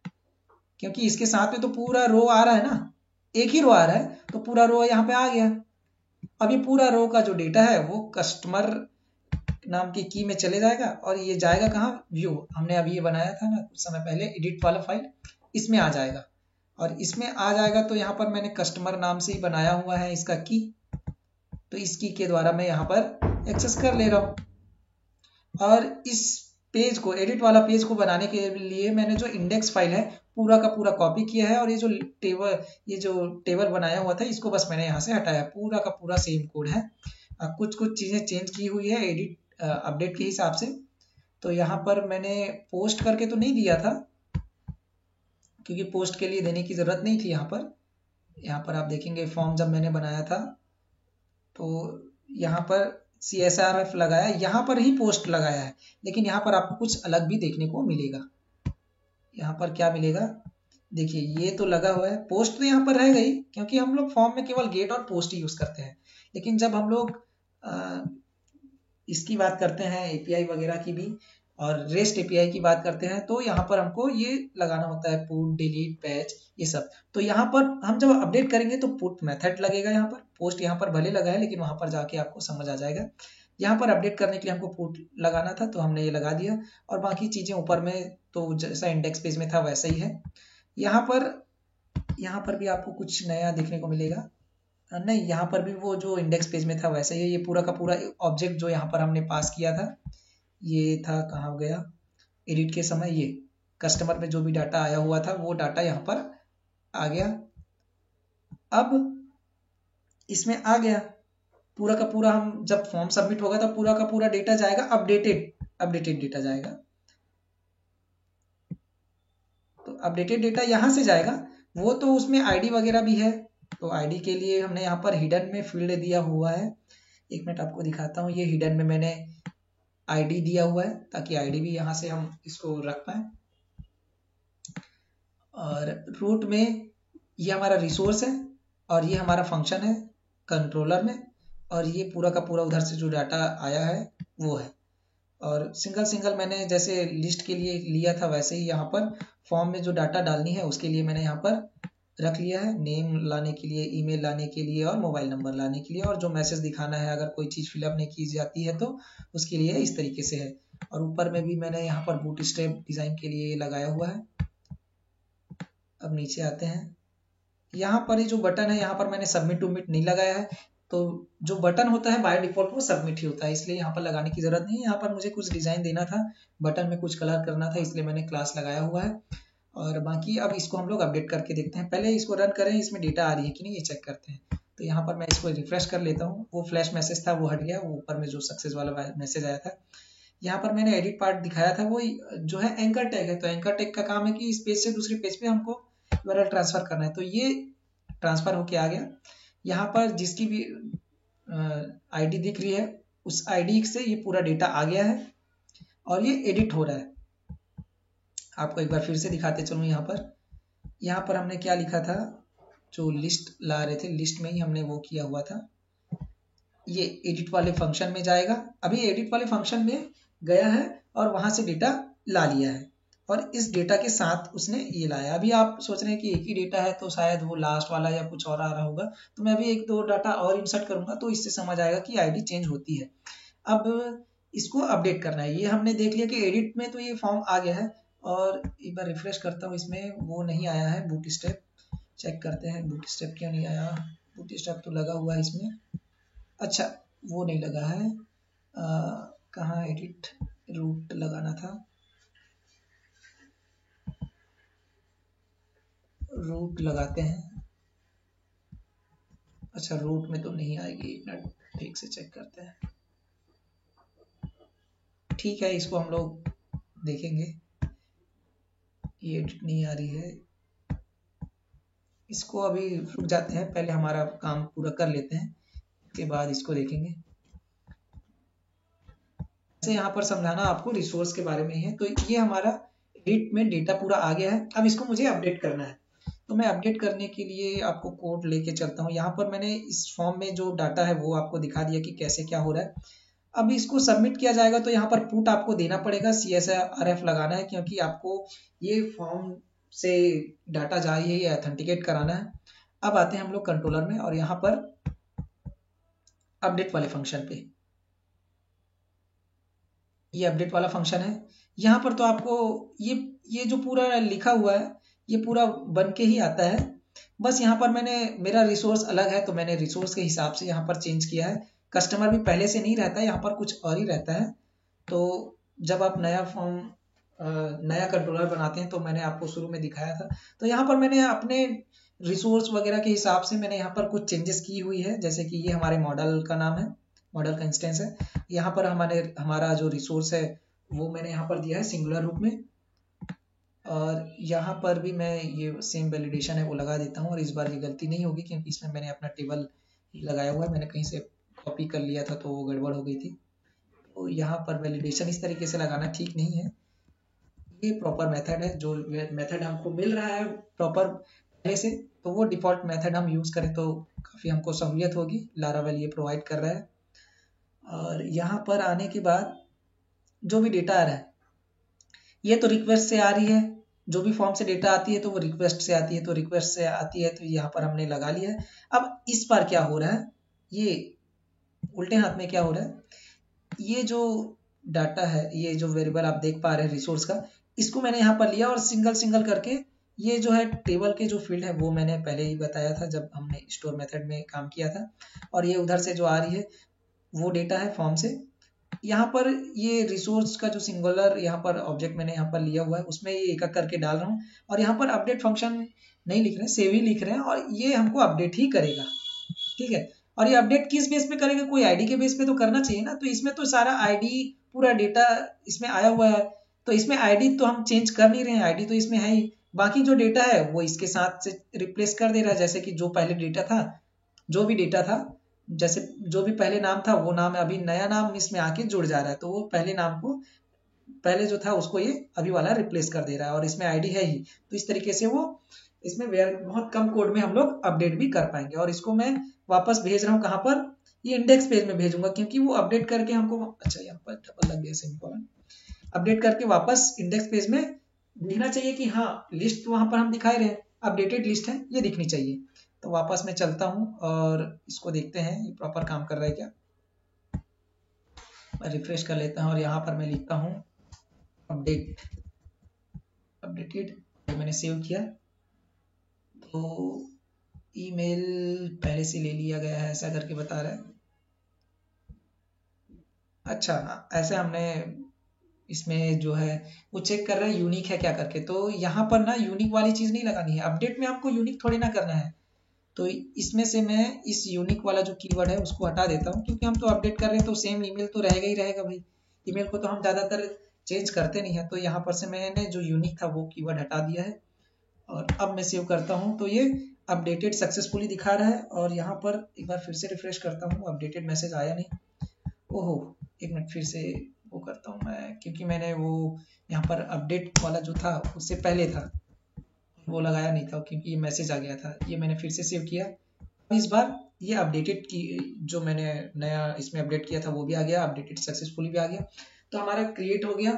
क्योंकि इसके साथ में तो पूरा रो आ रहा है ना, एक ही रो आ रहा है, तो पूरा रो यहाँ पे आ गया। अब ये पूरा रो का जो डेटा है वो कस्टमर नाम की की में चले जाएगा, और ये जाएगा कहाँ, व्यू, हमने अभी ये बनाया था ना कुछ समय पहले एडिट वाला फाइल, इसमें आ जाएगा, और इसमें आ जाएगा तो यहाँ पर मैंने कस्टमर नाम से ही बनाया हुआ है इसका की, तो इस की के द्वारा मैं यहाँ पर एक्सेस कर ले रहा हूँ। और इस पेज को, एडिट वाला पेज को बनाने के लिए मैंने जो इंडेक्स फाइल है पूरा का पूरा कॉपी किया है, और ये जो टेबल बनाया हुआ था इसको बस मैंने यहाँ से हटाया, पूरा का पूरा सेम कोड है। कुछ कुछ चीजें चेंज की हुई है एडिट अपडेट के हिसाब से, तो यहाँ पर मैंने पोस्ट करके तो नहीं दिया था, क्योंकि पोस्ट के लिए देने की जरूरत नहीं थी। यहाँ पर आप देखेंगे फॉर्म जब मैंने बनाया था तो यहाँ पर CSRF लगाया, यहाँ पर ही पोस्ट लगाया है, लेकिन यहाँ पर आपको कुछ अलग भी देखने को मिलेगा। यहाँ पर क्या मिलेगा, देखिए ये तो लगा हुआ है, पोस्ट तो यहाँ पर रहेगा ही, क्योंकि हम लोग फॉर्म में केवल गेट और पोस्ट ही यूज करते हैं। लेकिन जब हम लोग इसकी बात करते हैं API वगैरह की भी, और रेस्ट API की बात करते हैं, तो यहाँ पर हमको ये लगाना होता है पुट, डिलीट, पैच, ये सब। तो यहाँ पर हम जब अपडेट करेंगे तो पुट मेथड लगेगा, यहाँ पर पोस्ट यहाँ पर भले लगा है लेकिन वहां पर जाके आपको समझ आ जाएगा। यहाँ पर अपडेट करने के लिए हमको पुट लगाना था तो हमने ये लगा दिया, और बाकी चीजें ऊपर में तो जैसा इंडेक्स पेज में था वैसा ही है। यहाँ पर भी आपको कुछ नया देखने को मिलेगा, नहीं यहाँ पर भी वो जो इंडेक्स पेज में था वैसा ही है। ये पूरा का पूरा ऑब्जेक्ट जो यहाँ पर हमने पास किया था, ये था कहाँ गया, एडिट के समय ये कस्टमर में जो भी डाटा आया हुआ था वो डाटा यहाँ पर आ गया। अब इसमें आ गया पूरा का पूरा, हम जब फॉर्म सबमिट होगा तब पूरा का पूरा डेटा जाएगा, अपडेटेड डेटा जाएगा। तो अपडेटेड डेटा यहाँ से जाएगा, वो तो उसमें आईडी वगैरह भी है, तो आईडी के लिए हमने यहाँ पर हिडन में फील्ड दिया हुआ है। एक मिनट आपको दिखाता हूँ, ये हिडन में मैंने आईडी दिया हुआ है ताकि आईडी भी यहाँ से हम इसको रख पाए। और रूट में ये हमारा रिसोर्स है, और ये हमारा फंक्शन है कंट्रोलर में, और ये पूरा का पूरा उधर से जो डाटा आया है वो है। और सिंगल सिंगल मैंने जैसे लिस्ट के लिए लिया था वैसे ही यहाँ पर फॉर्म में जो डाटा डालनी है उसके लिए मैंने यहाँ पर रख लिया है, नेम लाने के लिए, ईमेल लाने के लिए, और मोबाइल नंबर लाने के लिए, और जो मैसेज दिखाना है अगर कोई चीज फिलअप नहीं की जाती है तो उसके लिए इस तरीके से है। और ऊपर में भी मैंने यहाँ पर बूटस्ट्रैप डिजाइन के लिए लगाया हुआ है। अब नीचे आते हैं, यहाँ पर ही जो बटन है यहाँ पर मैंने सबमिट टू मिट नहीं लगाया है, तो जो बटन होता है बाय डिफॉल्ट वो सबमिट ही होता है, इसलिए यहाँ पर लगाने की जरूरत नहीं है। यहाँ पर मुझे कुछ डिजाइन देना था, बटन में कुछ कलर करना था, इसलिए मैंने क्लास लगाया हुआ है। और बाकी अब इसको हम लोग अपडेट करके देखते हैं, पहले इसको रन करें, इसमें डेटा आ रही है कि नहीं ये चेक करते हैं। तो यहाँ पर मैं इसको रिफ्रेश कर लेता हूँ, वो फ्लैश मैसेज था वो हट गया, वो ऊपर में जो सक्सेस वाला मैसेज आया था। यहाँ पर मैंने एडिट पार्ट दिखाया था, वो जो है एंकर टैग है, तो एंकर टैग का काम है कि इस पेज से दूसरे पेज पे हमको URL ट्रांसफर करना है, तो ये ट्रांसफर होके आ गया। यहाँ पर जिसकी भी आईडी दिख रही है उस आईडी से ये पूरा डेटा आ गया है, और ये एडिट हो रहा है। आपको एक बार फिर से दिखाते चलूं, यहाँ पर हमने क्या लिखा था, जो लिस्ट ला रहे थे लिस्ट में ही हमने वो किया हुआ था। ये एडिट वाले फंक्शन में जाएगा, अभी एडिट वाले फंक्शन में गया है और वहां से डेटा ला लिया है, और इस डेटा के साथ उसने ये लाया। अभी आप सोच रहे हैं कि एक ही डेटा है तो शायद वो लास्ट वाला या कुछ और आ रहा होगा, तो मैं अभी एक दो डाटा और इंसर्ट करूंगा तो इससे समझ आएगा कि आईडी चेंज होती है। अब इसको अपडेट करना है, ये हमने देख लिया कि एडिट में तो ये फॉर्म आ गया है, और एक बार रिफ्रेश करता हूँ, इसमें वो नहीं आया है बूट स्टेप। चेक करते हैं बूट स्टेप क्यों नहीं आया। बूट स्टेप तो लगा हुआ है इसमें। अच्छा, वो नहीं लगा है। कहाँ एडिट रूट लगाना था, रूट लगाते हैं। अच्छा, रूट में तो नहीं आएगी, एक मिनट ठीक से चेक करते हैं। ठीक है, इसको हम लोग देखेंगे। ये एडिट नहीं आ रही है, इसको अभी रुक जाते हैं, पहले हमारा काम पूरा कर लेते हैं, उसके बाद इसको देखेंगे। जैसे यहाँ पर समझाना आपको रिसोर्स के बारे में है। तो ये हमारा एडिट में डेटा पूरा आ गया है। अब इसको मुझे अपडेट करना है, तो मैं अपडेट करने के लिए आपको कोड लेके चलता हूँ। यहाँ पर मैंने इस फॉर्म में जो डाटा है वो आपको दिखा दिया कि कैसे क्या हो रहा है। अब इसको सबमिट किया जाएगा तो यहाँ पर पुट आपको देना पड़ेगा, CSRF लगाना है, क्योंकि आपको ये फॉर्म से डाटा जारी है, ये ऑथेंटिकेट कराना है। अब आते हैं हम लोग कंट्रोलर में और यहाँ पर अपडेट वाले फंक्शन पे। ये अपडेट वाला फंक्शन है। यहाँ पर तो आपको ये जो पूरा लिखा हुआ है ये पूरा बन के ही आता है। बस यहाँ पर मैंने, मेरा रिसोर्स अलग है तो मैंने रिसोर्स के हिसाब से यहाँ पर चेंज किया है। कस्टमर भी पहले से नहीं रहता है, यहाँ पर कुछ और ही रहता है। तो जब आप नया फॉर्म नया कंट्रोलर बनाते हैं तो मैंने आपको शुरू में दिखाया था, तो यहाँ पर मैंने अपने रिसोर्स वगैरह के हिसाब से मैंने यहाँ पर कुछ चेंजेस की हुई है। जैसे कि ये हमारे मॉडल का नाम है, मॉडल का इंस्टेंस है। यहाँ पर हमारा जो रिसोर्स है वो मैंने यहाँ पर दिया है सिंगुलर रूप में, और यहाँ पर भी मैं ये सेम वैलिडेशन है वो लगा देता हूँ। और इस बार ये गलती नहीं होगी क्योंकि इसमें मैंने अपना टेबल लगाया हुआ है, मैंने कहीं से कॉपी कर लिया था तो वो गड़बड़ हो गई थी। तो यहाँ पर वैलिडेशन इस तरीके से लगाना ठीक नहीं है। ये प्रॉपर मेथड है, जो मेथड हमको मिल रहा है प्रॉपर पहले से, तो वो डिफॉल्ट मेथड हम यूज करें तो काफी हमको सहूलियत होगी। लारावेल ये प्रोवाइड कर रहा है। और यहाँ पर आने के बाद जो भी डेटा आ रहा है ये तो रिक्वेस्ट से आ रही है, जो भी फॉर्म से डेटा आती है तो वो रिक्वेस्ट से आती है, तो रिक्वेस्ट से आती है तो यहाँ पर हमने लगा लिया है। अब इस बार क्या हो रहा है, ये उल्टे हाथ में क्या हो रहा है, ये जो डाटा है, ये जो वेरिएबल आप देख पा रहे हैं रिसोर्स का, इसको मैंने यहाँ पर लिया और सिंगल सिंगल करके ये जो है टेबल के जो फील्ड है वो मैंने पहले ही बताया था जब हमने स्टोर मेथड में काम किया था। और ये उधर से जो आ रही है वो डेटा है फॉर्म से। यहाँ पर ये रिसोर्स का जो सिंगुलर यहाँ पर ऑब्जेक्ट मैंने यहाँ पर लिया हुआ है उसमें ये एक एक करके डाल रहा हूँ। और यहाँ पर अपडेट फंक्शन नहीं लिख रहे हैं, सेव ही लिख रहे हैं, और ये हमको अपडेट ही करेगा। ठीक है, और ये अपडेट किस बेस पे करेगा, कोई आईडी के बेस पे तो करना चाहिए ना। तो इसमें तो सारा आईडी पूरा डेटा इसमें आया हुआ है, तो इसमें आईडी तो हम चेंज कर नहीं रहे हैं, आईडी तो इसमें है ही। बाकी जो डेटा है वो इसके साथ से रिप्लेस कर दे रहा है। जैसे कि जो पहले डेटा था, जो भी डेटा था, जैसे जो भी पहले नाम था वो नाम अभी नया नाम इसमें आके जुड़ जा रहा है, तो वो पहले नाम को, पहले जो था उसको ये अभी वाला रिप्लेस कर दे रहा है, और इसमें आईडी है ही। तो इस तरीके से वो इसमें बहुत कम कोड में हम लोग अपडेट भी कर पाएंगे। और इसको मैं वापस भेज रहा हूँ कहाँ पर, ये इंडेक्स पेज में भेजूंगा, क्योंकि वो अपडेट करके हमको, अच्छा यहाँ पर डबल लग गया सेमीकोलन, अपडेट करके वापस इंडेक्स पेज में दिखना चाहिए कि हाँ लिस्ट वहां पर हम दिखाए रहे, अपडेटेड लिस्ट है ये दिखनी चाहिए। तो वापस मैं चलता हूँ और इसको देखते हैं ये प्रॉपर काम कर रहा है क्या। मैं रिफ्रेश कर लेता हूँ और यहाँ पर मैं लिखता हूँ अपडेट, अपडेटेड, मैंने सेव किया तो ईमेल पहले से ले लिया गया है ऐसा करके बता रहा है। अच्छा, ऐसे हमने इसमें जो है वो चेक कर रहा है यूनिक है क्या करके। तो यहाँ पर ना यूनिक वाली चीज नहीं लगानी है, अपडेट में आपको यूनिक थोड़ी ना करना है। तो इसमें से मैं इस यूनिक वाला जो कीवर्ड है उसको हटा देता हूँ, क्योंकि हम तो अपडेट कर रहे हैं तो सेम ईमेल तो रहेगा ही रहेगा भाई। ईमेल को तो हम ज्यादातर चेंज करते नहीं है, तो यहाँ पर से मैंने जो यूनिक था वो कीवर्ड हटा दिया है। और अब मैं सेव करता हूँ तो ये अपडेटेड सक्सेसफुली दिखा रहा है। और यहाँ पर एक बार फिर से रिफ्रेश करता हूँ, अपडेटेड मैसेज आया नहीं। ओहो, एक मिनट फिर से वो करता हूँ मैं, क्योंकि मैंने वो यहाँ पर अपडेट वाला जो था उससे पहले था वो लगाया नहीं था, क्योंकि ये मैसेज आ गया था। ये मैंने फिर से सेव किया, इस बार ये अपडेटेड की जो मैंने नया इसमें अपडेट किया था वो भी आ गया, अपडेटेड सक्सेसफुली भी आ गया। तो हमारा क्रिएट हो गया,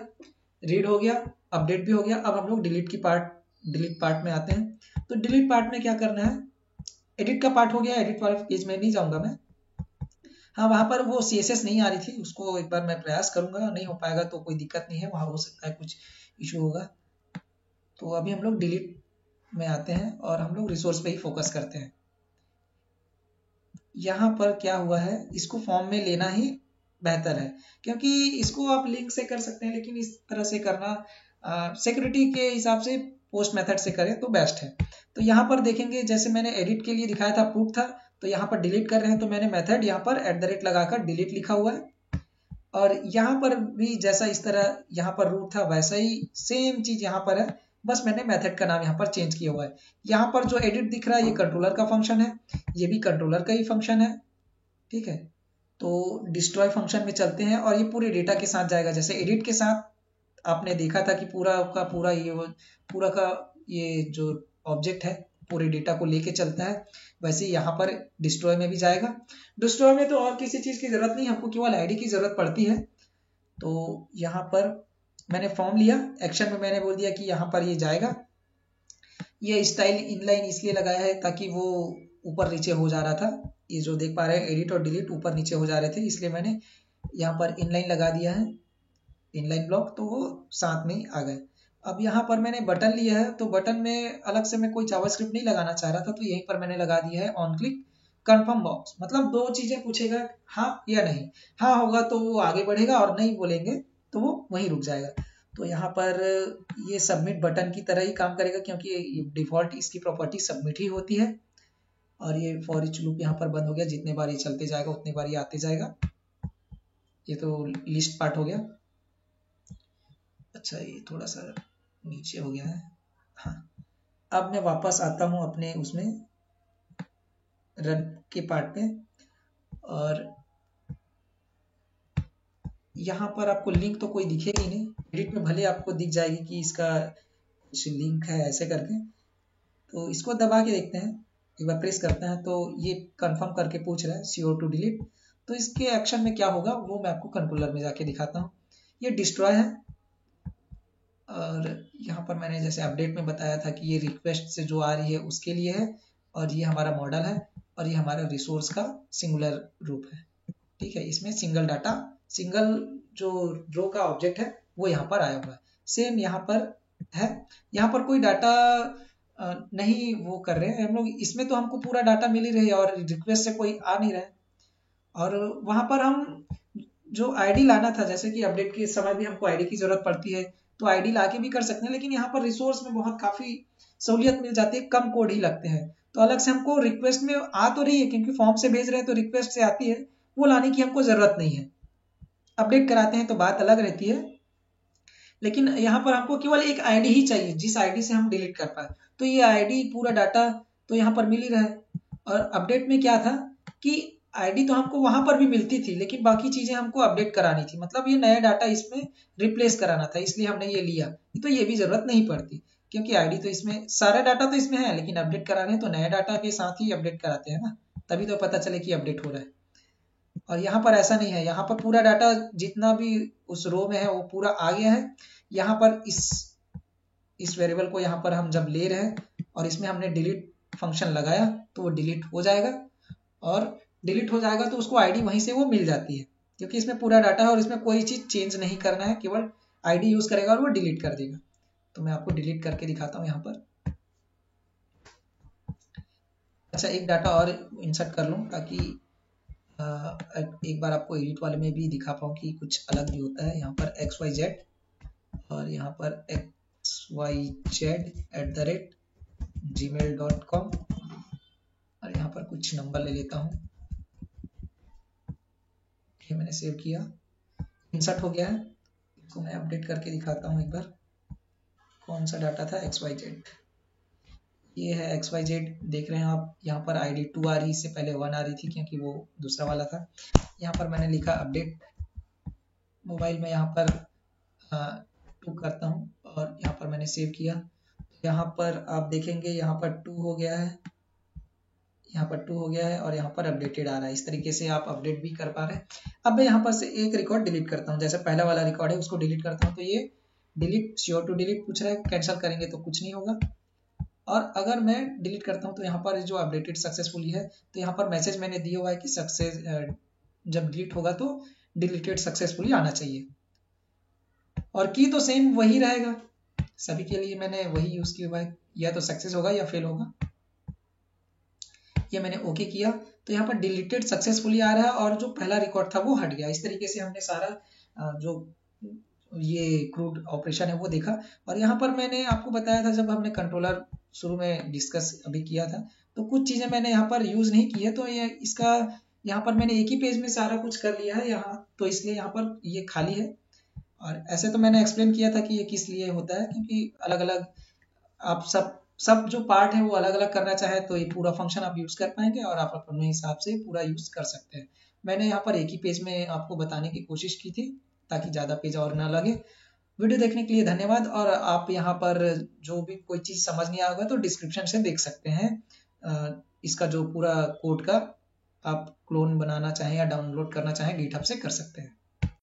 रीड हो गया, अपडेट भी हो गया। अब हम लोग डिलीट पार्ट में आते हैं। तो डिलीट पार्ट में क्या करना है, एडिट का पार्ट हो गया, एडिट वाले पेज में नहीं जाऊंगा मैं। हाँ, वहां पर वो CSS नहीं आ रही थी, उसको एक बार मैं प्रयास करूंगा, नहीं हो पाएगा तो कोई दिक्कत नहीं है, वहां हो सकता है कुछ इशू होगा। तो अभी हम लोग डिलीट में आते हैं और हम लोग रिसोर्स पे ही फोकस करते हैं। यहाँ पर क्या हुआ है, इसको फॉर्म में लेना ही बेहतर है, क्योंकि इसको आप लिंक से कर सकते हैं, लेकिन इस तरह से करना सिक्योरिटी के हिसाब से पोस्ट मेथड से करें तो बेस्ट है। तो यहाँ पर देखेंगे, जैसे मैंने एडिट के लिए दिखाया था प्रूफ था, तो यहाँ पर डिलीट कर रहे हैं तो मैंने मेथड यहाँ पर @ लगाकर डिलीट लिखा हुआ है। और यहाँ पर भी जैसा इस तरह यहाँ पर रूट था वैसा ही सेम चीज यहाँ पर है, बस मैंने मेथड का नाम यहाँ पर चेंज किया हुआ है। यहाँ पर जो एडिट दिख रहा है ये कंट्रोलर का फंक्शन है, ये भी कंट्रोलर का ही फंक्शन है, ठीक है। तो डिस्ट्रॉय फंक्शन में चलते हैं और ये पूरे डेटा के साथ जाएगा। जैसे एडिट के साथ आपने देखा था कि पूरा का ये जो ऑब्जेक्ट है पूरे डेटा को लेके चलता है, वैसे यहाँ पर डिस्ट्रॉय में भी जाएगा। डिस्ट्रॉय में तो और किसी चीज की जरूरत नहीं, हमको केवल आईडी की जरूरत पड़ती है। तो यहाँ पर मैंने फॉर्म लिया, एक्शन में मैंने बोल दिया कि यहाँ पर ये जाएगा। ये स्टाइल इनलाइन इसलिए लगाया है ताकि वो ऊपर नीचे हो जा रहा था, ये जो देख पा रहे हैं एडिट और डिलीट ऊपर नीचे हो जा रहे थे, इसलिए मैंने यहाँ पर इनलाइन लगा दिया है, इनलाइन ब्लॉक, तो वो साथ में आ गए। अब यहाँ पर मैंने बटन लिया है, तो बटन में अलग से मैं कोई जावास्क्रिप्ट नहीं लगाना चाह रहा था, तो यहीं पर मैंने लगा दिया है ऑन क्लिक कंफर्म बॉक्स। मतलब दो चीजें पूछेगा, हाँ या नहीं। हाँ होगा तो वो आगे बढ़ेगा और नहीं बोलेंगे तो वो वहीं रुक जाएगा। तो यहाँ पर ये सबमिट बटन की तरह ही काम करेगा, क्योंकि डिफॉल्ट इसकी प्रॉपर्टी सबमिट ही होती है। और ये फॉर ईच लूप यहाँ पर बंद हो गया, जितने बार ये चलते जाएगा उतने बार ये आते जाएगा। ये तो लिस्ट पार्ट हो गया। अच्छा, ये थोड़ा सा नीचे हो गया है। हाँ, अब मैं वापस आता हूँ अपने उसमें रन के पार्ट पे, और यहाँ पर आपको लिंक तो कोई दिखेगी नहीं, एडिट में भले आपको दिख जाएगी कि इसका कुछ लिंक है ऐसे करके। तो इसको दबा के देखते हैं, एक बार प्रेस करते हैं तो ये कंफर्म करके पूछ रहा है CO2 डिलीट। तो इसके एक्शन में क्या होगा वो मैं आपको कंट्रोलर में जाके दिखाता हूँ। ये डिस्ट्रॉय है, और यहाँ पर मैंने जैसे अपडेट में बताया था कि ये रिक्वेस्ट से जो आ रही है उसके लिए है, और ये हमारा मॉडल है, और ये हमारा रिसोर्स का सिंगुलर रूप है, ठीक है। इसमें सिंगल डाटा, सिंगल जो रो का ऑब्जेक्ट है वो यहाँ पर आया हुआ है। सेम यहाँ पर है, यहाँ पर कोई डाटा नहीं वो कर रहे हैं हम लोग, इसमें तो हमको पूरा डाटा मिल ही रही है और रिक्वेस्ट से कोई आ नहीं रहा है। और वहां पर हम जो आईडी लाना था, जैसे कि अपडेट के समय भी हमको आईडी की जरूरत पड़ती है, तो आईडी लाके भी कर सकते हैं, लेकिन यहाँ पर रिसोर्स में बहुत काफी सहूलियत मिल जाती है, कम कोड ही लगते हैं। तो अलग से हमको रिक्वेस्ट में आ तो रही है, क्योंकि फॉर्म से भेज रहे हैं तो रिक्वेस्ट से आती है, वो लाने की हमको जरूरत नहीं है। अपडेट कराते हैं तो बात अलग रहती है, लेकिन यहाँ पर हमको केवल एक आईडी ही चाहिए जिस आईडी से हम डिलीट कर पाए। तो ये आईडी पूरा डाटा तो यहाँ पर मिल ही रहा है। और अपडेट में क्या था कि आईडी तो हमको वहां पर भी मिलती थी, लेकिन बाकी चीजें हमको अपडेट करानी थी, मतलब ये नया डाटा इसमें रिप्लेस कराना था, इसलिए हमने ये लिया। तो ये भी जरूरत नहीं पड़ती, क्योंकि आईडी तो इसमें सारा डाटा तो इसमें है, लेकिन अपडेट कराने तो नया डाटा के साथ ही अपडेट कराते हैं ना, तभी तो पता चले कि अपडेट हो रहा है। और यहाँ पर ऐसा नहीं है, यहाँ पर पूरा डाटा जितना भी उस रो में है वो पूरा आ गया है। यहाँ पर इस वेरिएबल को यहाँ पर हम जब ले रहे हैं और इसमें हमने डिलीट फंक्शन लगाया तो वो डिलीट हो जाएगा, और डिलीट हो जाएगा तो उसको आईडी वहीं से वो मिल जाती है, क्योंकि इसमें पूरा डाटा है और इसमें कोई चीज चेंज नहीं करना है, केवल आईडी यूज करेगा और वो डिलीट कर देगा। तो मैं आपको डिलीट करके दिखाता हूँ यहाँ पर। अच्छा, एक डाटा और इंसर्ट कर लूँ ताकि एक बार आपको एडिट वाले में भी दिखा पाऊँ कि कुछ अलग भी होता है। यहाँ पर XYZ और यहाँ पर xyz@gmail.com, और यहाँ पर कुछ नंबर ले लेता हूँ। ये मैंने सेव किया, इंसर्ट हो गया है। इसको मैं अपडेट करके दिखाता हूँ एक बार। कौन सा डाटा था? XYZ, ये है XYZ, देख रहे हैं आप। यहाँ पर ID 2 आ रही, इससे पहले 1 आ रही थी क्योंकि वो दूसरा वाला था। यहाँ पर मैंने लिखा अपडेट, मोबाइल में यहाँ पर 2 करता हूँ और यहाँ पर मैंने सेव किया। यहाँ पर आप देखेंगे यहाँ पर 2 हो गया है, यहाँ पर 2 हो गया है, और यहाँ पर अपडेटेड आ रहा है। इस तरीके से आप अपडेट भी कर पा रहे हैं। अब मैं यहाँ पर से एक रिकॉर्ड डिलीट करता हूँ, जैसे पहला वाला रिकॉर्ड है उसको डिलीट करता हूँ। तो ये डिलीट CO2 डिलीट पूछ रहा है, कैंसिल करेंगे तो कुछ नहीं होगा। और अगर मैं डिलीट करता हूँ तो यहाँ पर जो अपडेटेड सक्सेसफुली है, तो यहाँ पर मैसेज मैंने दिया हुआ है कि सक्सेस जब डिलीट होगा तो डिलीटेड सक्सेसफुली आना चाहिए, और की तो सेम वही रहेगा। सभी के लिए मैंने वही यूज किया, या तो सक्सेस होगा या फेल होगा। ये मैंने ओके किया तो यहाँ पर डिलीटेड सक्सेसफुली आ रहा है और जो पहला रिकॉर्ड था वो हट गया। इस तरीके से हमने सारा जो ये क्रूड ऑपरेशन है वो देखा। और यहाँ पर मैंने आपको बताया था, जब हमने कंट्रोलर शुरू में डिस्कस अभी किया था, तो कुछ चीजें मैंने यहाँ पर यूज नहीं की है, तो ये इसका यहाँ पर मैंने एक ही पेज में सारा कुछ कर लिया है यहाँ, तो इसलिए यहाँ पर ये खाली है। और ऐसे तो मैंने एक्सप्लेन किया था कि ये किस लिए होता है, क्योंकि अलग अलग आप सब जो पार्ट है वो अलग अलग करना चाहे तो ये पूरा फंक्शन आप यूज कर पाएंगे और आप अपने हिसाब से पूरा यूज कर सकते हैं। मैंने यहाँ पर एक ही पेज में आपको बताने की कोशिश की थी ताकि ज़्यादा पेज और ना लगे। वीडियो देखने के लिए धन्यवाद। और आप यहाँ पर जो भी कोई चीज़ समझ नहीं आएगा तो डिस्क्रिप्शन से देख सकते हैं। इसका जो पूरा कोड का आप क्लोन बनाना चाहें या डाउनलोड करना चाहें गिटहब से कर सकते हैं।